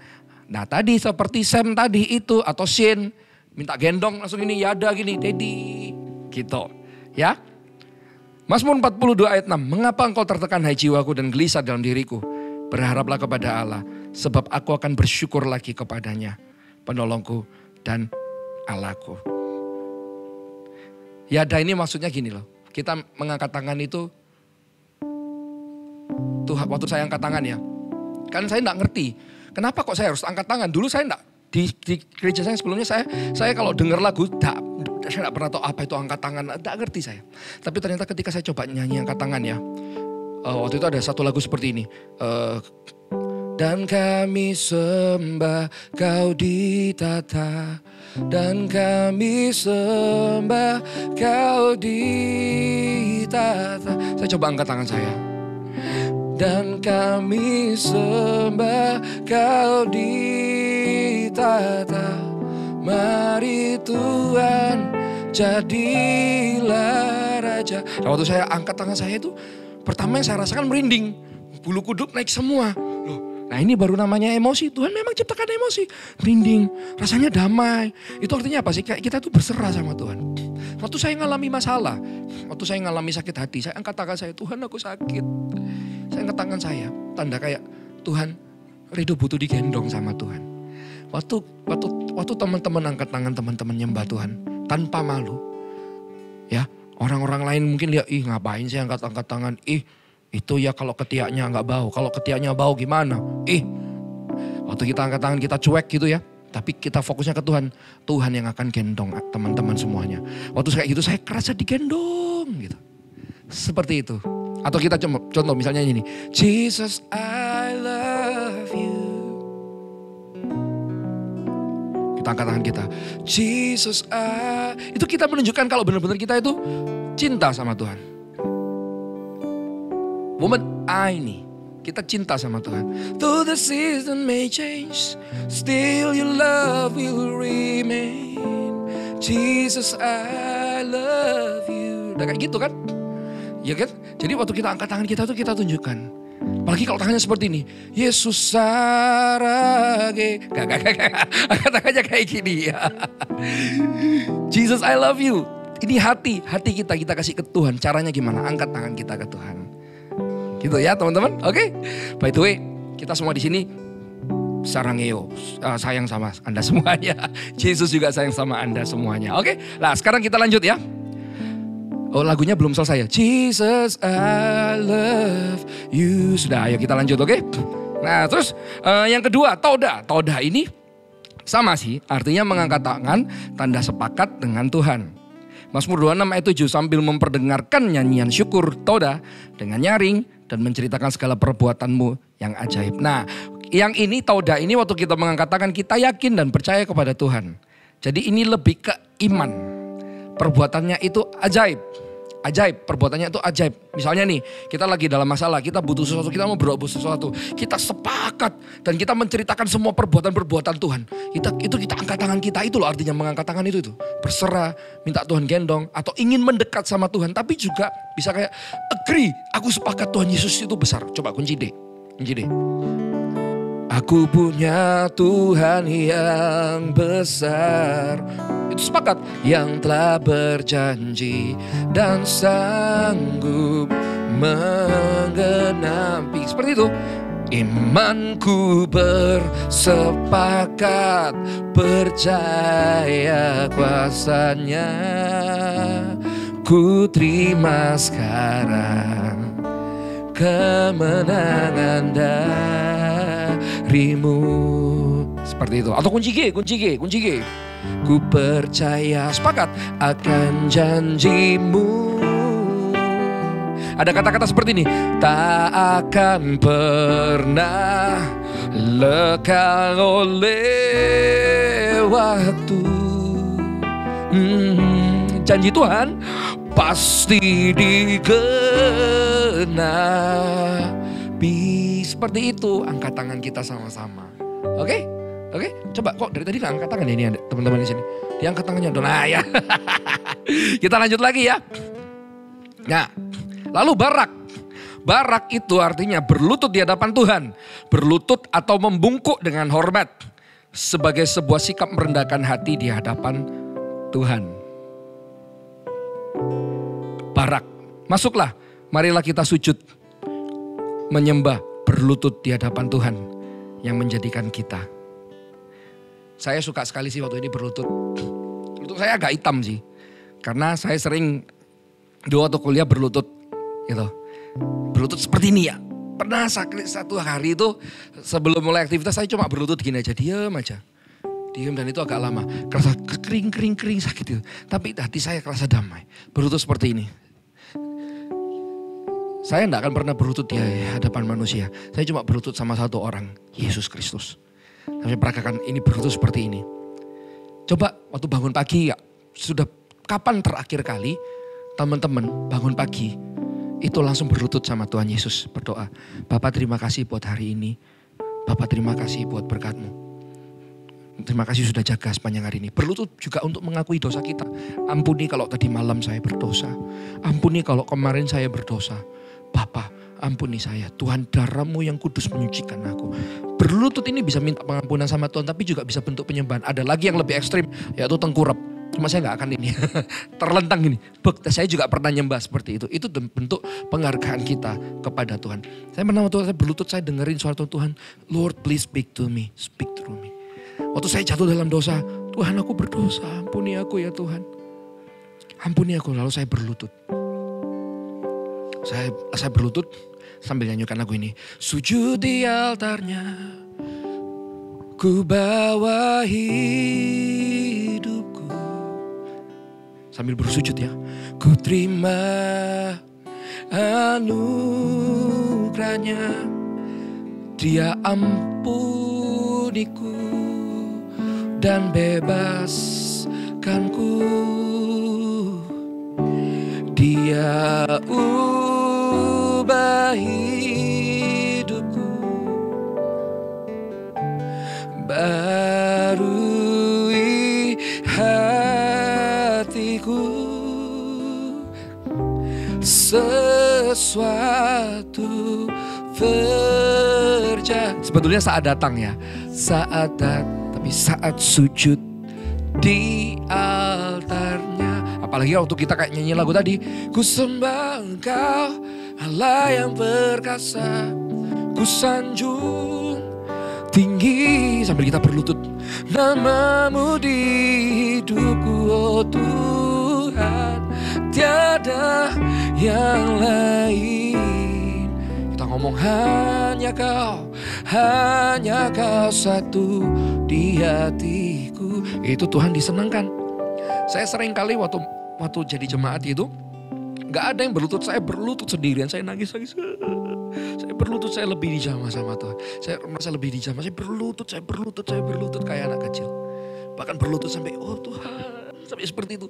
Speaker 4: Nah tadi seperti Sam tadi itu. Atau Shin. Minta gendong langsung ini yada gini. Dedi. Gitu. Ya. Mazmur 42 ayat 6. Mengapa engkau tertekan hai jiwaku dan gelisah dalam diriku. Berharaplah kepada Allah. Sebab aku akan bersyukur lagi kepadanya. Penolongku dan Allahku. Yada ini maksudnya gini loh. Kita mengangkat tangan itu. Tuhan waktu saya angkat tangan ya. Kan saya enggak ngerti. Kenapa kok saya harus angkat tangan. Dulu saya enggak. Di gereja saya sebelumnya saya kalau dengar lagu. Saya enggak pernah tahu apa itu angkat tangan. Enggak ngerti saya. Tapi ternyata ketika saya coba nyanyi angkat tangan ya. Waktu itu ada satu lagu seperti ini. Dan kami sembah kau ditata. Dan kami sembah kau ditata. Saya coba angkat tangan saya. Dan kami sembah kau ditata. Mari Tuhan jadilah raja. Nah, waktu saya angkat tangan saya itu, pertama yang saya rasakan merinding. Bulu kuduk naik semua. Loh, nah ini baru namanya emosi. Tuhan memang ciptakan emosi. Merinding, rasanya damai. Itu artinya apa sih? Kayak kita tuh berserah sama Tuhan. Waktu saya ngalami masalah, waktu saya ngalami sakit hati, saya angkat tangan saya, Tuhan aku sakit. Saya angkat tangan saya, tanda kayak Tuhan, Ridho butuh digendong sama Tuhan. Waktu teman-teman angkat tangan, teman-teman nyembah Tuhan tanpa malu. Ya, orang-orang lain mungkin lihat, ih ngapain sih angkat-angkat tangan, ih itu ya kalau ketiaknya nggak bau, kalau ketiaknya bau gimana? Waktu kita angkat tangan kita cuek gitu ya. Tapi kita fokusnya ke Tuhan. Tuhan yang akan gendong teman-teman semuanya. Waktu kayak gitu saya kerasa digendong gitu. Seperti itu. Atau kita contoh misalnya ini. Jesus I love you. Kita angkat tangan kita. Jesus Itu kita menunjukkan kalau benar-benar kita itu cinta sama Tuhan. Woman I nih. Kita cinta sama Tuhan. Though the season may change, still your love will remain. Jesus, I love you. Udah kayak gitu kan? Ya kan? Jadi waktu kita angkat tangan kita tuh kita tunjukkan. Apalagi kalau tangannya seperti ini. Yesus sarage. Gak. Angkat tangannya kayak gini ya. Jesus, I love you. Ini hati kita kasih ke Tuhan. Caranya gimana? Angkat tangan kita ke Tuhan. Gitu ya teman-teman, oke? By the way, kita semua di sini sarangeo, sayang sama Anda semuanya. Yesus juga sayang sama Anda semuanya, oke? Nah sekarang kita lanjut ya. Oh lagunya belum selesai ya. Jesus I love you. Sudah, ayo kita lanjut, oke? Nah terus yang kedua, toda. Toda ini sama sih, artinya mengangkat tangan, tanda sepakat dengan Tuhan. Mazmur 26 ayat 7, sambil memperdengarkan nyanyian syukur toda dengan nyaring dan menceritakan segala perbuatanmu yang ajaib. Nah, yang ini toda ini waktu kita mengangkat tangan kita yakin dan percaya kepada Tuhan. Jadi ini lebih ke iman. Perbuatannya itu ajaib. Ajaib, perbuatannya itu ajaib. Misalnya nih, kita lagi dalam masalah, kita butuh sesuatu, kita mau berbuat sesuatu. Kita sepakat dan kita menceritakan semua perbuatan-perbuatan Tuhan. Itu kita angkat tangan kita, itu loh artinya mengangkat tangan itu. Berserah, minta Tuhan gendong, atau ingin mendekat sama Tuhan. Tapi juga bisa kayak agree, aku sepakat Tuhan Yesus itu besar. Coba kunci D. Aku punya Tuhan yang besar. Itu sepakat. Yang telah berjanji dan sanggup menggenapi. Seperti itu. Imanku bersepakat, percaya kuasanya. Ku terima sekarang kemenangan darimu. Seperti itu. Atau kunci G. Ku percaya, sepakat akan janjimu. Ada kata-kata seperti ini. Tak akan pernah lekang oleh waktu. Janji Tuhan pasti digenapi. Seperti itu, angkat tangan kita sama-sama. Oke? Coba kok dari tadi gak angkat tangan ini teman-teman di sini. Diangkat tangannya dong. Nah ya. Kita lanjut lagi ya. Nah, lalu barak. Barak itu artinya berlutut di hadapan Tuhan. Berlutut atau membungkuk dengan hormat. Sebagai sebuah sikap merendahkan hati di hadapan Tuhan. Barak. Masuklah. Marilah kita sujud. Menyembah. Berlutut di hadapan Tuhan. Yang menjadikan kita. Saya suka sekali sih waktu ini berlutut. Lutut saya agak hitam sih. Karena saya sering doa atau kuliah berlutut. Gitu. Berlutut seperti ini ya. Pernah satu hari itu sebelum mulai aktivitas saya cuma berlutut gini aja. Diam aja. Diam dan itu agak lama. Kerasa kering sakit itu. Tapi hati saya kerasa damai. Berlutut seperti ini. Saya tidak akan pernah berlutut di hadapan manusia. Saya cuma berlutut sama satu orang. Yesus Kristus. Tapi peragakan ini berlutut seperti ini. Coba waktu bangun pagi ya. Sudah kapan terakhir kali teman-teman bangun pagi. Itu langsung berlutut sama Tuhan Yesus. Berdoa. Bapak terima kasih buat hari ini. Bapak terima kasih buat berkat-Mu. Terima kasih sudah jaga sepanjang hari ini. Berlutut juga untuk mengakui dosa kita. Ampuni kalau tadi malam saya berdosa. Ampuni kalau kemarin saya berdosa. Bapa, ampuni saya. Tuhan, darah-Mu yang kudus menyucikan aku. Berlutut ini bisa minta pengampunan sama Tuhan, tapi juga bisa bentuk penyembahan. Ada lagi yang lebih ekstrim, yaitu tengkurap. Cuma saya gak akan ini, terlentang gini. Saya juga pernah nyembah seperti itu. Itu bentuk penghargaan kita kepada Tuhan. Saya pernah waktu saya berlutut, saya dengerin suara Tuhan. Lord, please speak to me, speak through me. Waktu saya jatuh dalam dosa, Tuhan aku berdosa, ampuni aku ya Tuhan. Ampuni aku, lalu saya berlutut. Saya berlutut sambil nyanyikan lagu ini. Sujud di altarnya, ku bawa hidupku. Sambil bersujud ya. Ku terima anugerahnya, Dia ampuniku dan bebaskanku. Dia ubah hidupku, barui hatiku, sesuatu terjadi. Sebetulnya saat datang ya, tapi saat sujud di altarnya. Apalagi waktu kita kayak nyanyi lagu tadi. Ku sembah Engkau Allah yang perkasa, ku sanjung tinggi sambil kita berlutut. Nama-Mu di hidupku, oh Tuhan, tiada yang lain. Kita ngomong hanya Kau satu di hatiku. Itu Tuhan disenangkan. Saya sering kali waktu jadi jemaat itu, gak ada yang berlutut, saya berlutut sendirian, saya nangis. Saya berlutut, saya lebih dijamah sama Tuhan. Saya merasa lebih dijamah, saya berlutut kayak anak kecil. Bahkan berlutut sampai, oh Tuhan, sampai seperti itu.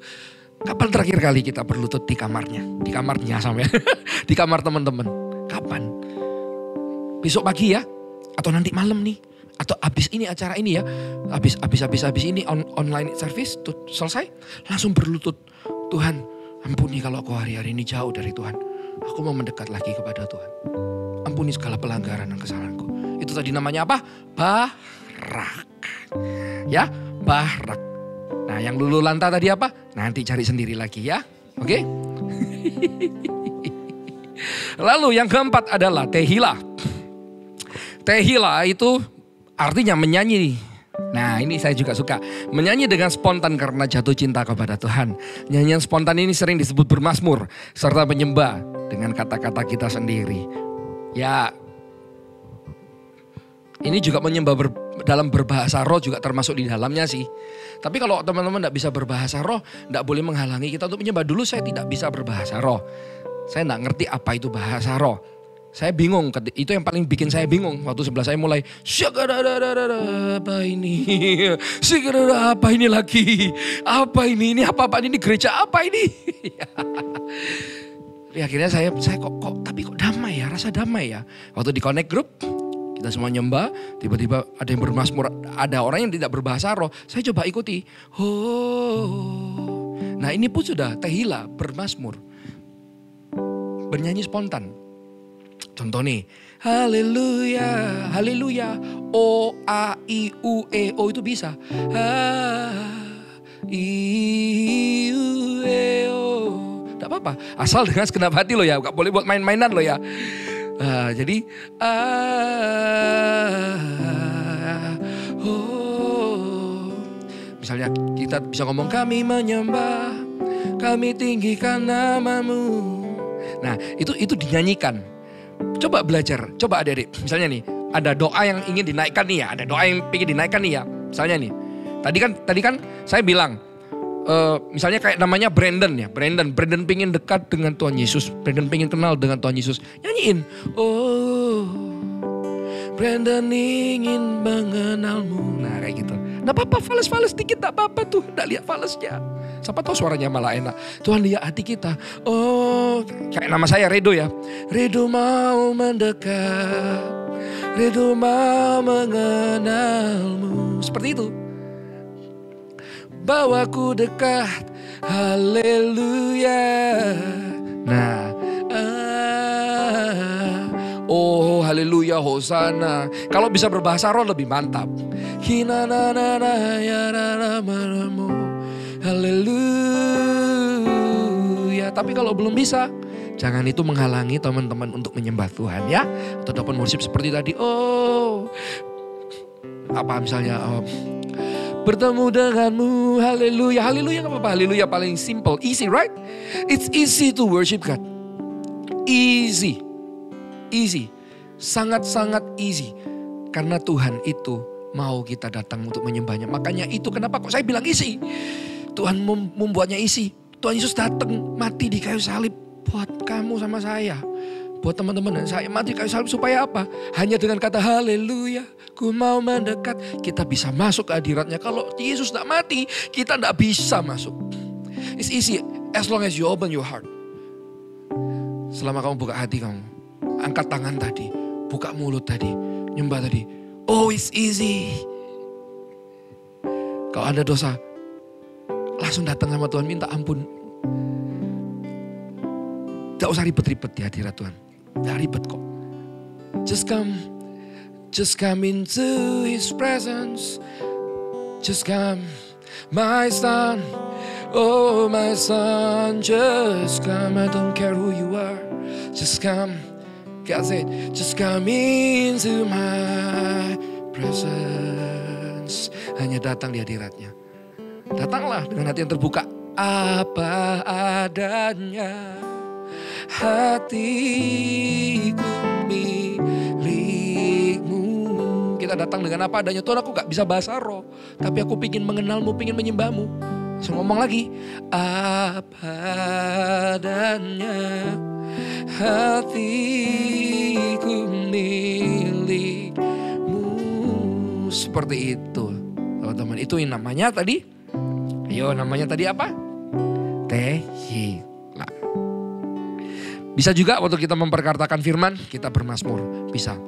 Speaker 4: Kapan terakhir kali kita berlutut di kamarnya? Di kamarnya sampai, di kamar teman-teman. Kapan? Besok pagi ya? Atau nanti malam nih? Atau habis ini acara ini ya, habis ini online service tuh selesai, langsung berlutut. Tuhan, ampuni kalau aku hari-hari ini jauh dari Tuhan. Aku mau mendekat lagi kepada Tuhan. Ampuni segala pelanggaran dan kesalahanku. Itu tadi namanya apa? Barak. Ya, barak. Nah, yang lulu lanta tadi apa? Nanti cari sendiri lagi ya. Oke? Lalu yang keempat adalah tehila. Tehila itu artinya menyanyi. Nah, ini saya juga suka. Menyanyi dengan spontan karena jatuh cinta kepada Tuhan. Nyanyian spontan ini sering disebut bermazmur serta menyembah dengan kata-kata kita sendiri. Ya, ini juga menyembah dalam berbahasa roh juga termasuk di dalamnya sih. Tapi kalau teman-teman tidak bisa berbahasa roh, tidak boleh menghalangi kita untuk menyembah. Dulu saya tidak bisa berbahasa roh. Saya tidak ngerti apa itu bahasa roh. Saya bingung, itu yang paling bikin saya bingung. Waktu sebelah saya mulai, apa ini? Apa ini lagi? Apa ini? Ini apa-apa ini gereja apa ini? Akhirnya saya tapi kok damai ya, rasa damai ya. Waktu di Connect Group, kita semua nyembah, tiba-tiba ada yang bermazmur, ada orang yang tidak berbahasa roh. Saya coba ikuti. Oh. Nah, ini pun sudah tehila, bermazmur. Bernyanyi spontan. Contoh nih, haleluya, haleluya, O, A, I, U, E, O itu bisa. A, I, U, E, O. Tidak apa-apa, asal dengan segenap hati lo ya, gak boleh buat main-mainan lo ya. Jadi, misalnya kita bisa ngomong kami menyembah, kami tinggikan nama-Mu. Nah, itu dinyanyikan. Coba belajar, coba adik-adik. Misalnya nih, ada doa yang ingin dinaikkan nih ya, ada doa yang ingin dinaikkan nih ya. Misalnya nih, tadi kan saya bilang, misalnya kayak namanya Brandon ya, Brandon pingin dekat dengan Tuhan Yesus, Brandon pingin kenal dengan Tuhan Yesus. Nyanyiin, oh, Brandon ingin mengenal-Mu. Nah kayak gitu. Nggak apa-apa, fales dikit, nggak apa-apa tuh, nggak lihat falesnya. Siapa tahu suaranya malah enak. Tuhan lihat hati kita. Oh, kayak nama saya Redo ya. Redo mau mendekat. Redo mau mengenal-Mu. Seperti itu. bawaku dekat. Haleluya. Nah, oh haleluya, hosana. Kalau bisa berbahasa roh lebih mantap. Haleluya. Tapi kalau belum bisa, jangan itu menghalangi teman-teman untuk menyembah Tuhan ya. Atau open worship seperti tadi. Oh, apa misalnya bertemu denganmu, haleluya. Haleluya gak apa-apa, haleluya paling simple, easy right? It's easy to worship God. Easy, sangat-sangat easy. Karena Tuhan itu mau kita datang untuk menyembahnya. Makanya itu kenapa kok saya bilang easy. Tuhan membuatnya easy. Tuhan Yesus datang mati di kayu salib buat kamu sama saya. Buat teman-teman dan saya mati kayu salib supaya apa? Hanya dengan kata haleluya, ku mau mendekat. Kita bisa masuk ke hadiratnya. Kalau Yesus tidak mati, kita tidak bisa masuk. It's easy as long as you open your heart. Selama kamu buka hati kamu, angkat tangan tadi, buka mulut tadi, nyembah tadi. Oh, it's easy. Kalau ada dosa, langsung datang sama Tuhan, minta ampun. Tidak usah ribet-ribet di hadirat Tuhan. Tidak ribet kok. Just come into His presence. Just come, my son. Oh, my son, just come. I don't care who you are. Just come. God said, just come into my presence. Hanya datang di hadiratnya. Datanglah dengan hati yang terbuka. Apa adanya, hatiku milikmu. Kita datang dengan apa adanya. Tuhan, aku gak bisa bahasa roh, tapi aku ingin mengenalmu, ingin menyembahmu. Langsung ngomong lagi. Apa adanya, hatiku milikmu. Seperti itu teman-teman. Itu yang namanya tadi. Ayo, namanya tadi apa? Tehillah. Bisa juga waktu kita memperkatakan firman, kita bermazmur. Bisa.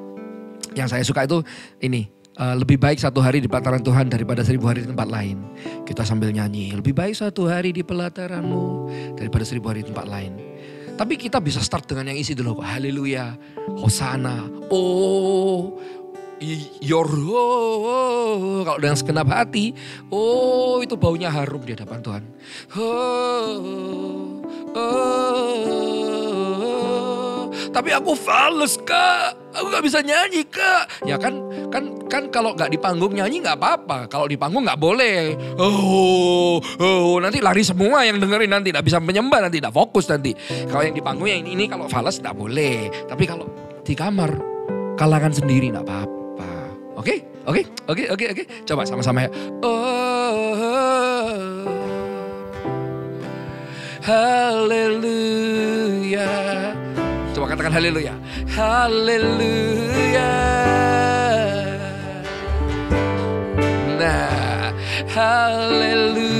Speaker 4: Yang saya suka itu ini. Lebih baik 1 hari di pelataran Tuhan daripada 1000 hari di tempat lain. Kita sambil nyanyi. Lebih baik 1 hari di pelataranmu daripada 1000 hari di tempat lain. Tapi kita bisa start dengan yang isi dulu. Haleluya. Hosana. Oh. Yorho. Kalau dengan segenap hati. Oh, itu baunya harum di hadapan Tuhan. Tapi aku fales, Kak. Aku gak bisa nyanyi, Kak. Ya kan kalau gak di panggung nyanyi gak apa-apa. Kalau di panggung gak boleh. Nanti lari semua yang dengerin, nanti gak bisa menyembah, nanti gak fokus nanti. Kalau yang di panggung yang ini kalau fales gak boleh. Tapi kalau di kamar, kalangan sendiri gak apa-apa. Oke. Coba sama-sama ya. Haleluya. Coba katakan haleluya. Haleluya. Nah, haleluya.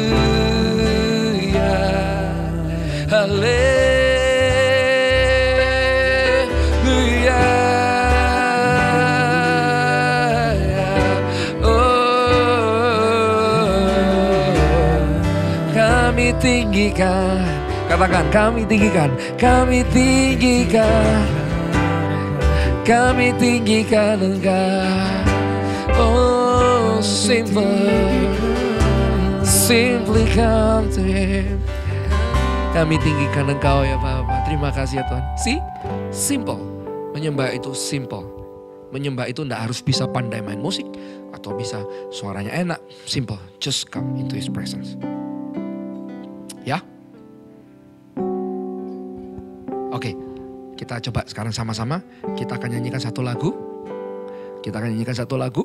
Speaker 4: Haleluya. Kami tinggikan. Katakan, kami tinggikan, kami tinggikan, kami tinggikan Engkau. Oh, simply come to Him. Kami tinggikan Engkau ya Bapa. Terima kasih ya Tuhan. See, simple. Menyembah itu simple. Menyembah itu tidak harus bisa pandai main musik atau bisa suaranya enak. Simple, just come into His presence. Ya. Oke, kita coba sekarang sama-sama. Kita akan nyanyikan satu lagu.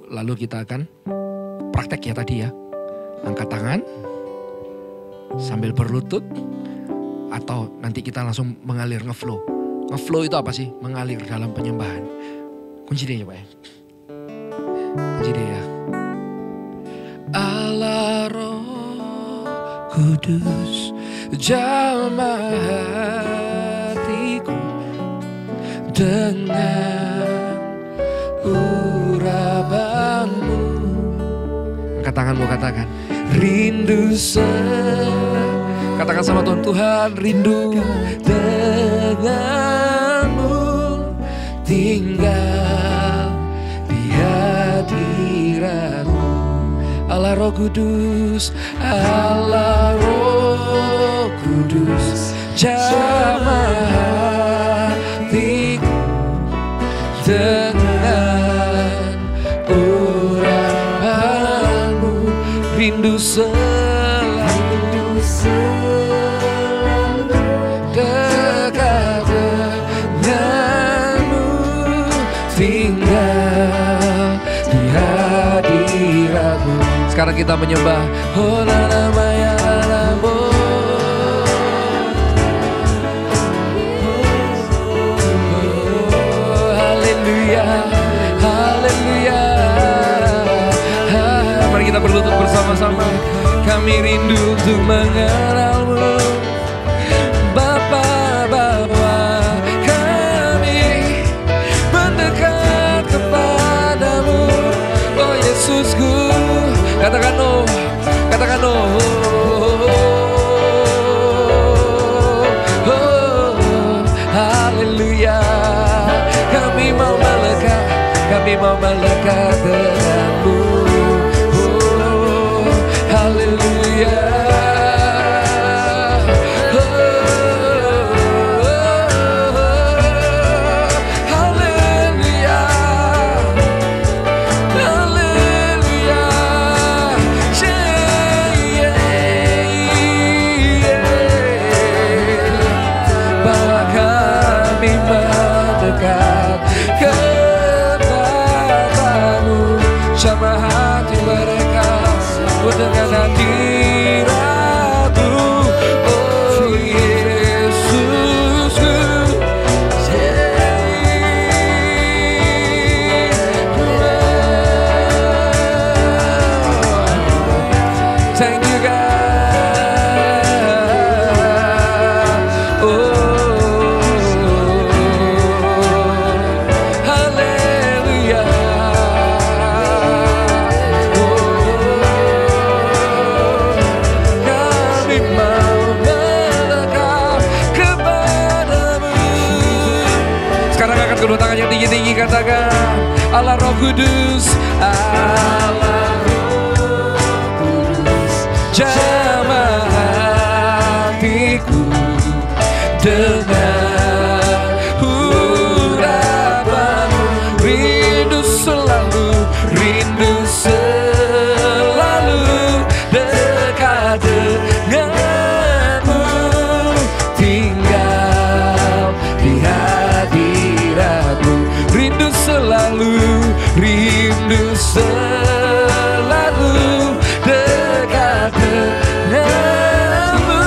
Speaker 4: Lalu kita akan praktek ya tadi ya. Angkat tangan, sambil berlutut. Atau nanti kita langsung mengalir ngeflow. Ngeflow itu apa sih? Mengalir dalam penyembahan. Kunci dia ya Pak ya. Kunci dia ya. Allah Roh Kudus jamah dengan urapanmu. Angkat tanganmu, katakan rindu katakan sama Tuhan, Tuhan rindu denganmu, tinggal di hadiratmu. Allah Roh Kudus, Allah Roh Kudus, jamah hatiku dengan urapanmu, rindu selalu dekat denganmu, tinggal di hadiratmu. Sekarang kita menyembah. Oh nana maya namo. Oh haleluya, haleluya. Mari kita berlutut bersama-sama. Kami rindu untuk mengenalmu, Bapa, Bapa. Kami mendekat kepadamu, oh Yesusku. Katakan oh, katakan oh, oh, haleluya. Kami mau melekat, kami mau melekat denganmu, oh, haleluya. Sama hati mereka dengan hadiratmu, oh Yesusku. Thank you God. Oh kedua tangan yang tinggi-tinggi, katakan Allah Roh Kudus, Allah Roh Kudus, jamah hatiku dengan urapanmu, rindu selalu dekat denganmu, tinggal di hadiratmu, rindu selalu dekat denganmu,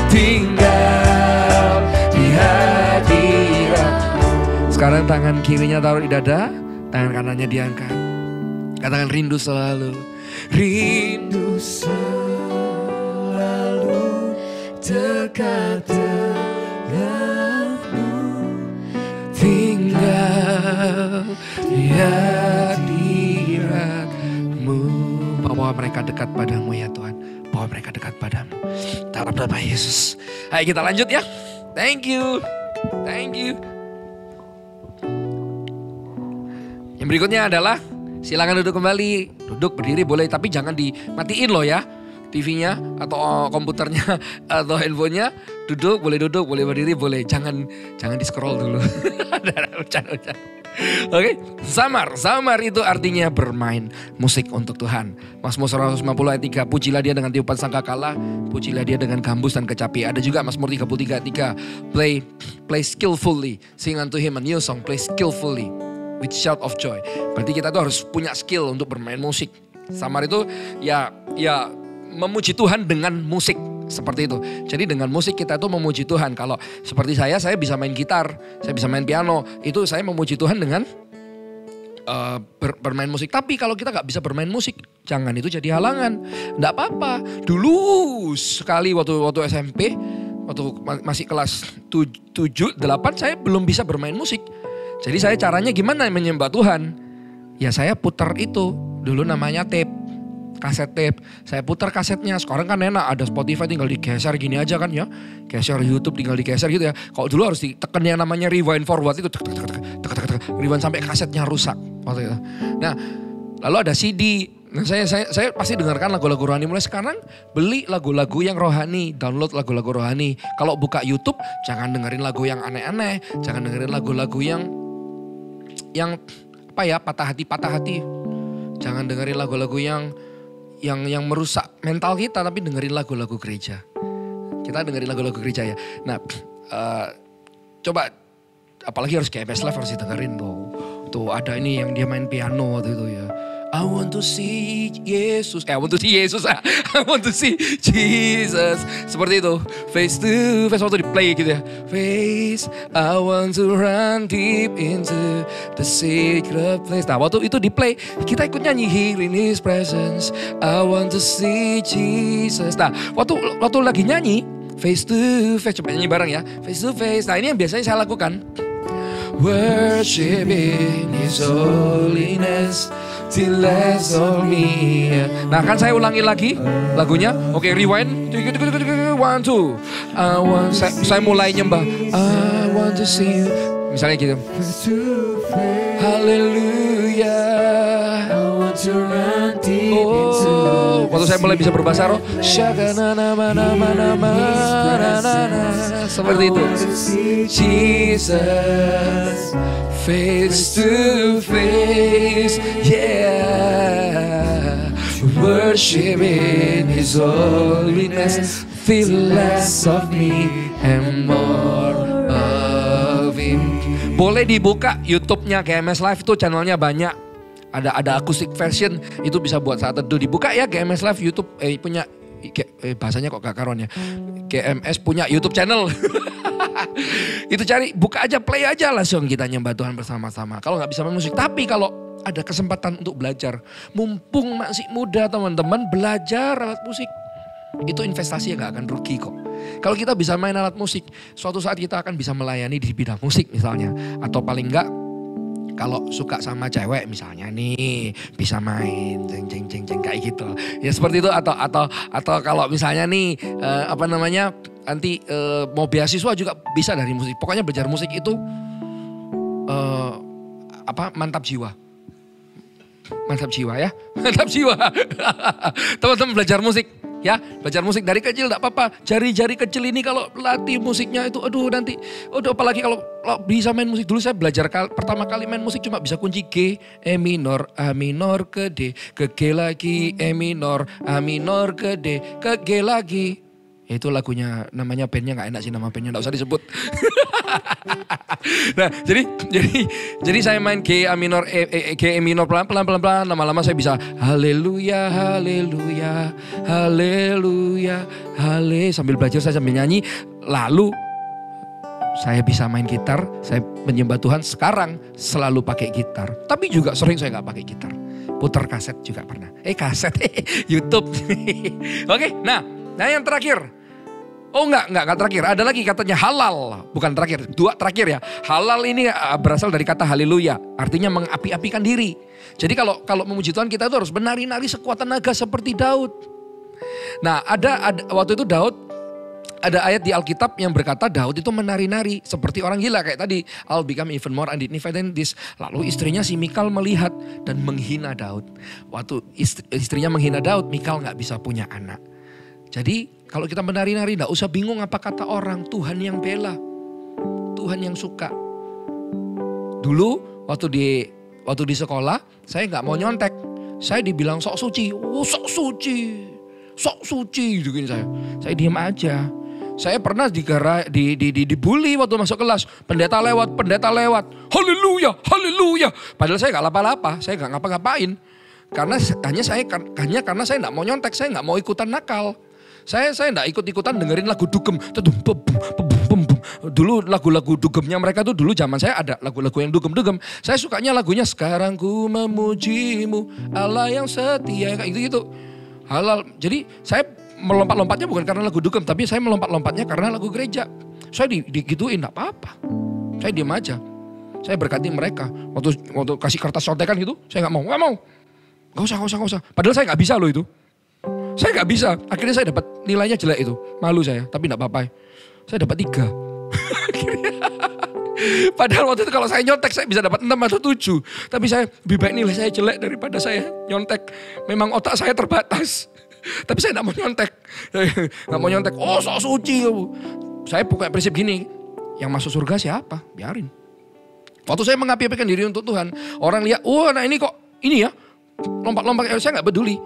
Speaker 4: tinggal di hadiratmu. Sekarang tangan kirinya taruh di dada, tangan kanannya diangkat. Katakan rindu selalu dekat denganmu, tinggal di hadiratmu. Bawa mereka dekat padamu ya Tuhan, bawa mereka dekat padamu dalam nama Yesus. Ayo kita lanjut ya. Thank you, thank you. Yang berikutnya adalah silakan duduk kembali, duduk berdiri boleh, tapi jangan dimatiin loh ya. TV-nya atau komputernya atau handphonenya, duduk boleh berdiri boleh, jangan di scroll dulu. Oke, Zamar itu artinya bermain musik untuk Tuhan. Mazmur 150 ayat 3, pujilah dia dengan tiupan sangkakala, pujilah dia dengan gambus dan kecapi. Ada juga Mazmur 33 ayat 3, play skillfully, sing unto him a new song, play skillfully with shout of joy. Berarti kita tuh harus punya skill untuk bermain musik. Zamar itu ya memuji Tuhan dengan musik, seperti itu. Jadi dengan musik kita tuh memuji Tuhan. Kalau seperti saya bisa main gitar, saya bisa main piano, itu saya memuji Tuhan dengan bermain musik. Tapi kalau kita gak bisa bermain musik, jangan itu jadi halangan. Gak apa-apa. Dulu sekali waktu SMP, waktu masih kelas 7, 8, saya belum bisa bermain musik. Jadi saya caranya gimana menyembah Tuhan? Ya saya putar itu, dulu namanya tape. kaset tape. Saya putar kasetnya. Sekarang kan enak, ada Spotify tinggal digeser gini aja kan ya. Geser YouTube tinggal digeser gitu ya. Kalau dulu harus ditekan yang namanya rewind forward itu. Rewind sampai kasetnya rusak. Waktu itu. Nah, lalu ada CD. Nah, saya pasti dengarkan lagu-lagu rohani. Mulai sekarang beli lagu-lagu yang rohani, download lagu-lagu rohani. Kalau buka YouTube jangan dengerin lagu yang aneh-aneh, jangan dengerin lagu-lagu yang apa ya, patah hati. Jangan dengerin lagu-lagu yang merusak mental kita, tapi dengerin lagu-lagu gereja. Kita dengerin lagu-lagu gereja ya. Nah, coba apalagi harus GMS Live harus dengerin tuh. Tuh ada ini yang dia main piano waktu itu ya. I want to see Jesus. I want to see Jesus. I want to see Jesus. Seperti itu. Face to face waktu di play gitu ya. Face, I want to run deep into the secret place. Nah waktu itu di play kita ikut nyanyi Here in His presence. I want to see Jesus. Nah waktu lagi nyanyi face to face, coba nyanyi bareng ya. Face to face. Nah ini yang biasanya saya lakukan. Worship in His holiness till less of me. Nah kan saya ulangi lagi lagunya. Oke, rewind. 1, 2. Saya mulai nyembah. I want to see you. Misalnya gitu. Haleluya. Oh, waktu saya mulai bisa berbahasa roh. Seperti itu. Jesus, face to face, yeah. Worship in His holiness, feel less of me and more of Him. Boleh dibuka YouTube-nya GMS Live, itu channelnya banyak. Ada akustik version, itu bisa buat saat teduh. Dibuka ya GMS Live YouTube punya bahasanya kok gak karuan ya. GMS punya YouTube channel. Itu cari, buka aja, play aja langsung kita nyembah Tuhan bersama-sama. Kalau nggak bisa main musik, tapi kalau ada kesempatan untuk belajar, mumpung masih muda teman-teman, belajar alat musik. Itu investasi yang gak akan rugi kok. Kalau kita bisa main alat musik, suatu saat kita akan bisa melayani di bidang musik misalnya. Atau paling enggak, kalau suka sama cewek misalnya nih bisa main jeng kayak gitu. Ya seperti itu atau kalau misalnya nih nanti mau beasiswa juga bisa dari musik. Pokoknya belajar musik itu mantap jiwa. Mantap jiwa ya. Mantap jiwa. Teman-teman belajar musik. Ya, belajar musik dari kecil enggak apa-apa. Jari-jari kecil ini kalau latih musiknya itu apalagi kalau bisa main musik. Dulu saya belajar pertama kali main musik cuma bisa kunci G, E minor, A minor ke D, ke G lagi, E minor, A minor ke D, ke G lagi. Itu lagunya, namanya bandnya gak enak sih, nama bandnya gak usah disebut. Nah jadi saya main G, A minor, G, E minor pelan-pelan, lama-lama saya bisa haleluya, haleluya, haleluya, hale. Sambil belajar saya sambil nyanyi, lalu saya bisa main gitar, saya menyembah Tuhan sekarang selalu pakai gitar. Tapi juga sering saya gak pakai gitar, putar kaset juga pernah. Kaset, YouTube. Oke, nah yang terakhir. Oh enggak terakhir. Ada lagi katanya halal. Bukan terakhir, 2 terakhir ya. Halal ini berasal dari kata haleluya. Artinya mengapi-apikan diri. Jadi kalau memuji Tuhan kita itu harus menari-nari sekuat tenaga seperti Daud. Nah ada waktu itu Daud, ada ayat di Alkitab yang berkata Daud itu menari-nari seperti orang gila. Kayak tadi, I'll become even more undignified than this. Lalu istrinya si Mikal melihat dan menghina Daud. Waktu istrinya menghina Daud, Mikal gak bisa punya anak. Jadi kalau kita menari-nari gak usah bingung apa kata orang. Tuhan yang bela, Tuhan yang suka. Dulu waktu di sekolah saya gak mau nyontek. Saya dibilang sok suci. Oh sok suci gitu saya. Saya diam aja. Saya pernah dibully waktu masuk kelas. Pendeta lewat. Haleluya, haleluya. Padahal saya gak lapa-lapa, saya gak ngapa-ngapain. Karena karena saya gak mau nyontek, saya gak mau ikutan nakal. Saya enggak ikut-ikutan dengerin lagu dugem. Dulu lagu-lagu dugemnya mereka tuh dulu zaman saya ada lagu-lagu yang dugem-dugem. Saya sukanya lagunya sekarang ku memujimu Allah yang setia kayak gitu-gitu. Halal. Jadi saya melompat-lompatnya bukan karena lagu dugem, tapi saya melompat-lompatnya karena lagu gereja. Saya digituin enggak apa-apa. Saya diam aja. Saya berkati mereka. Waktu kasih kertas contekan gitu, saya enggak mau. Gak usah. Padahal saya gak bisa loh itu. Saya gak bisa. Akhirnya saya dapat nilainya jelek itu. Malu saya, tapi gak apa-apa. Saya dapat 3. Padahal waktu itu kalau saya nyontek saya bisa dapat 6 atau 7. Tapi saya lebih baik nilai saya jelek daripada saya nyontek. Memang otak saya terbatas. Tapi saya gak mau nyontek. Gak mau nyontek. Oh sok suci. Saya punya prinsip gini. Yang masuk surga siapa? Biarin. Waktu saya mengapi-apikan diri untuk Tuhan. Orang lihat, nah ini kok ini ya. Lompat-lompat. Saya gak peduli.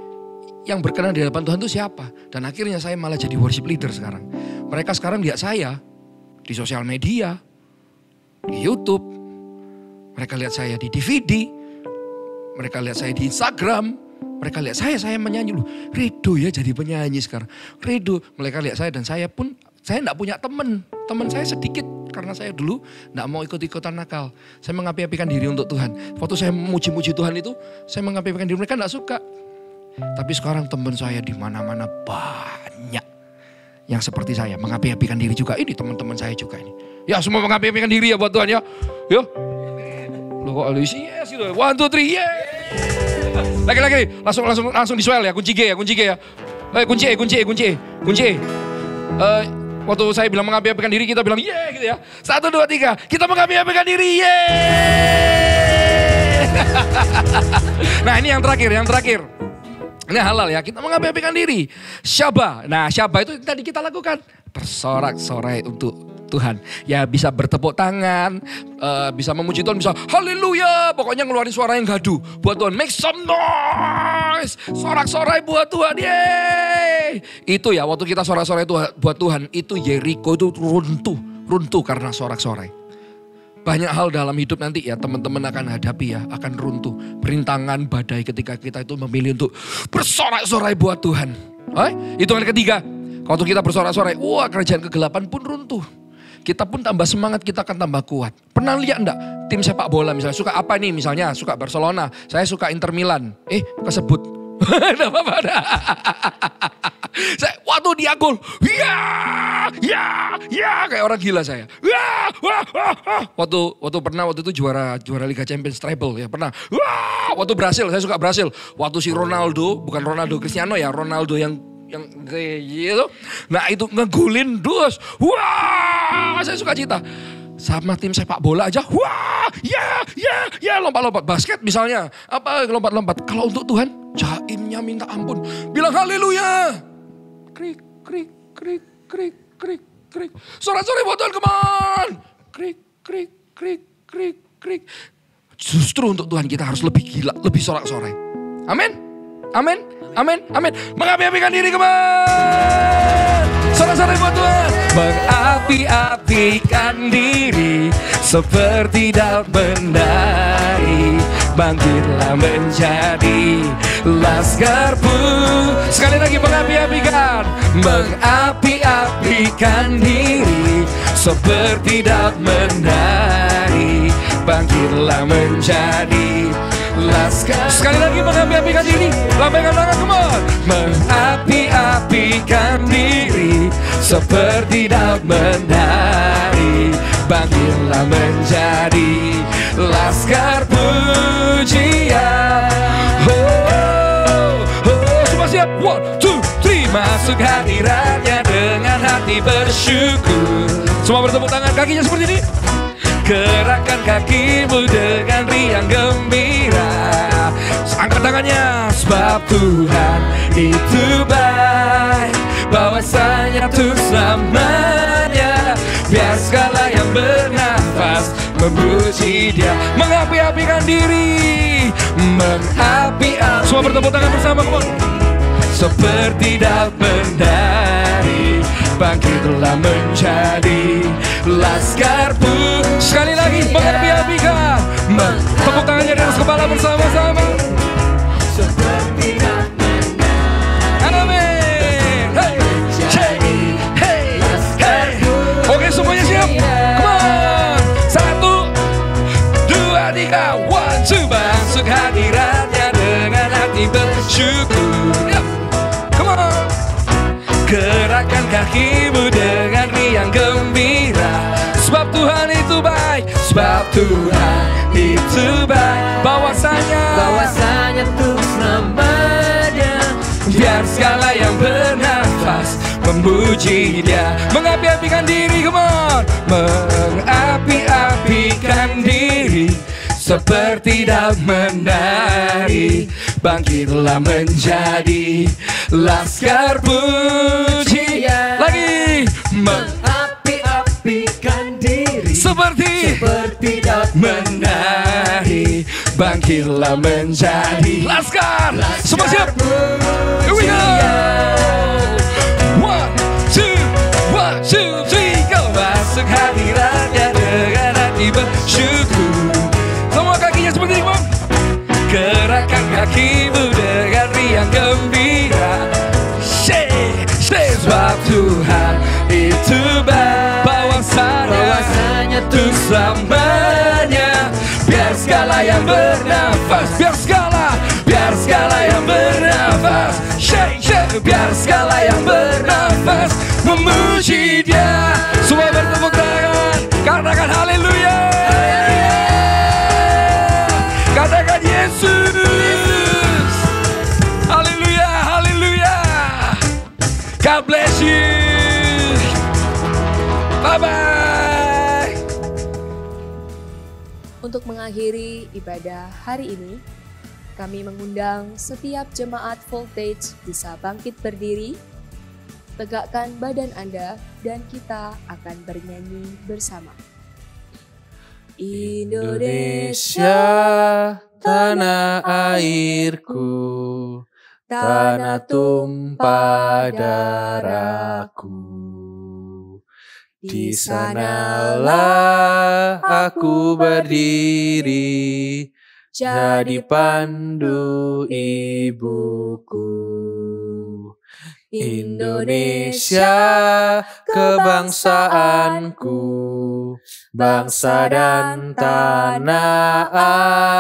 Speaker 4: Yang berkenan di hadapan Tuhan itu siapa. Dan akhirnya saya malah jadi worship leader sekarang. Mereka sekarang lihat saya di sosial media, di YouTube. Mereka lihat saya di DVD. Mereka lihat saya di Instagram. Mereka lihat saya menyanyi. Loh, Ridho ya jadi penyanyi sekarang. Ridho. Mereka lihat saya dan saya pun, saya enggak punya teman. Teman saya sedikit. Karena saya dulu enggak mau ikut-ikutan nakal. Saya mengapi-apikan diri untuk Tuhan. Waktu saya memuji-muji Tuhan itu, saya mengapi-apikan diri, mereka enggak suka. Tapi sekarang teman saya di mana-mana banyak yang seperti saya mengapi-apikan diri juga. Ini teman-teman saya juga ini. Ya semua mengapi-apikan diri ya buat Tuhan ya. Yo. Loh kok yes itu. 1 2 3 yeah. Lagi. Langsung disuel ya. Kunci G ya. Kunci E. Waktu saya bilang mengapi-apikan diri kita bilang yeah gitu ya. 1 2 3. Kita mengapi-apikan diri yeah. Nah ini yang terakhir. Ini halal ya, kita mengapi-apikan diri. Syabah. Nah syabah itu tadi kita lakukan. Bersorak-sorai untuk Tuhan. Ya bisa bertepuk tangan, bisa memuji Tuhan, bisa haleluya. Pokoknya ngeluarin suara yang gaduh buat Tuhan. Make some noise. Sorak-sorai buat Tuhan. Yeay. Itu ya waktu kita sorak-sorai buat Tuhan. Itu Yeriko itu runtuh karena sorak-sorai. Banyak hal dalam hidup nanti ya teman-teman akan hadapi ya, akan runtuh. Perintangan, badai ketika kita itu memilih untuk bersorak-sorai buat Tuhan. Itu yang ketiga. Waktu kita bersorak-sorai, wah kerajaan kegelapan pun runtuh. Kita pun tambah semangat, kita akan tambah kuat. Pernah lihat enggak tim sepak bola misalnya, suka apa nih misalnya, suka Barcelona, saya suka Inter Milan. Kesebut. Enggak apa-apa. Saya waktu dia gol, ya, kayak orang gila saya. Waktu itu juara Liga Champions treble ya pernah. Waktu Brasil, saya suka Brasil. Waktu si Ronaldo, bukan Ronaldo Cristiano ya, Ronaldo yang kayak gitu. Nah itu ngegulin terus. Saya suka cita. Sama tim sepak bola aja, ya lompat-lompat. Basket misalnya, apa lompat-lompat. Kalau untuk Tuhan, jaimnya minta ampun. Bilang haleluya. Krik. Sorak-sorai buat Tuhan, come on. Krik. Justru untuk Tuhan kita harus lebih gila, lebih sorak-sorai. Amin. Mengapi-apikan diri, come on. Sorak-sorai buat Tuhan. Mengapi-apikan diri seperti Daud menari. Bangkitlah menjadi laskarku. Sekali lagi mengapi-apikan. Mengapi-apikan diri seperti Daud menari. Bangkitlah menjadi laskar. Sekali lagi mengapi-apikan diri. Lambaikan tangan, come on. Mengapi-apikan diri seperti Daud menari. Bangkitlah menjadi laskar pujian. Semua siap. 1, 2, 3. Masuk hadiratnya dengan hati bersyukur. Semua bertepuk tangan, kakinya seperti ini. Gerakkan kakimu dengan riang gembira. Angkat tangannya. Sebab Tuhan itu baik, bahwasanya untuk selamanya. Biar segala yang bernafas memuji Dia. Mengapi-apikan diri. Mengapi-apikan. Semua bertepuk tangan bersama, come on. Seperti Daud menari. Bangkitlah menjadi laskarku. Sekali lagi mengapi-apikan. Tepuk tangannya di atas kepala bersama-sama. Seperti Daud menari. Amin. Hey. Oke semuanya siap. Come on. 1, 2, 3. 1, 2. Masuk hadiratnya dengan hati bersyukur. Come on. Gerakkan kakimu dengan riang gembira. Sebab Tuhan itu baik. Sebab Tuhan itu baik. Bahwasanya untuk selamanya. memuji Dia. Mengapi-apikan diri, come on. Mengapi-apikan diri seperti daun menari, bangkitlah menjadi laskar pujian. Lagi
Speaker 3: mengapi-apikan diri
Speaker 4: seperti
Speaker 3: daun
Speaker 4: menari, bangkitlah menjadi laskar. Semua siap? Here we go. 1, 2, 3, go. Masuk hadiratnya dengan hati bersyukur. Semua kakinya seperti ini, Bang. Gerakkan kakimu dengan riang gembira. Shake, sebab Tuhan itu bahwasanya tuh selamanya. Biar segala yang bernafas, biar segala yang bernafas. Shake, biar segala yang bernafas memuji Dia. Semua bertepuk tangan, katakan haleluya. Katakan Yesus. Haleluya, haleluya. God bless you. Bye-bye.
Speaker 2: Untuk mengakhiri ibadah hari ini, kami mengundang setiap jemaat Voltage bisa bangkit berdiri, tegakkan badan Anda, dan kita akan bernyanyi bersama.
Speaker 1: Indonesia, tanah airku, tanah tumpah darahku. Di sanalah aku berdiri, jadi pandu ibuku. Indonesia, kebangsaanku, bangsa dan tanah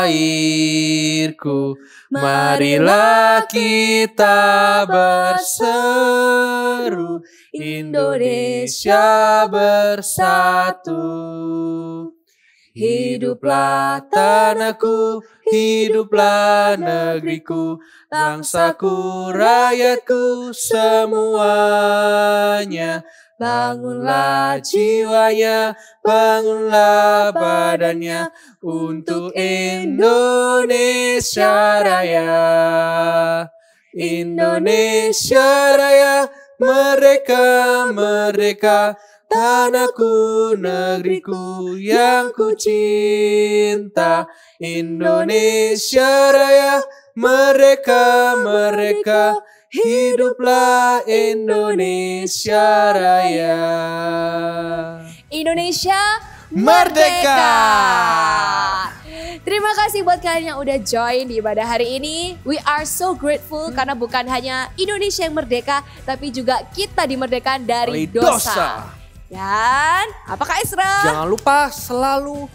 Speaker 1: airku. Marilah kita berseru, Indonesia bersatu. Hiduplah tanahku, hiduplah negeriku, bangsaku, rakyatku semuanya. Bangunlah jiwanya, bangunlah badannya untuk Indonesia Raya. Indonesia Raya, merdeka, merdeka. Tanahku, negeriku yang ku cinta. Indonesia Raya, merdeka, merdeka. Hiduplah Indonesia Raya.
Speaker 2: Indonesia
Speaker 1: Merdeka.
Speaker 2: Terima kasih buat kalian yang udah join di ibadah hari ini. We are so grateful karena bukan hanya Indonesia yang merdeka, tapi juga kita dimerdekakan dari dosa. Dan apakah Isra?
Speaker 1: Jangan lupa selalu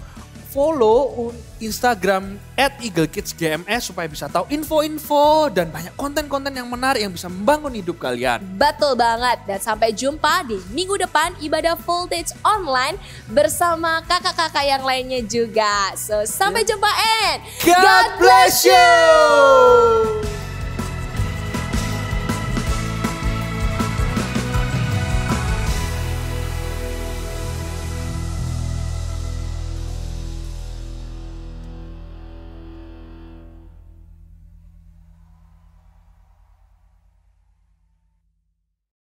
Speaker 1: follow Instagram @eaglekidsgms supaya bisa tahu info-info dan banyak konten-konten yang menarik yang bisa membangun hidup kalian.
Speaker 2: Betul banget. Dan sampai jumpa di minggu depan ibadah Voltage online bersama kakak-kakak yang lainnya juga. So sampai jumpa and
Speaker 1: God bless you.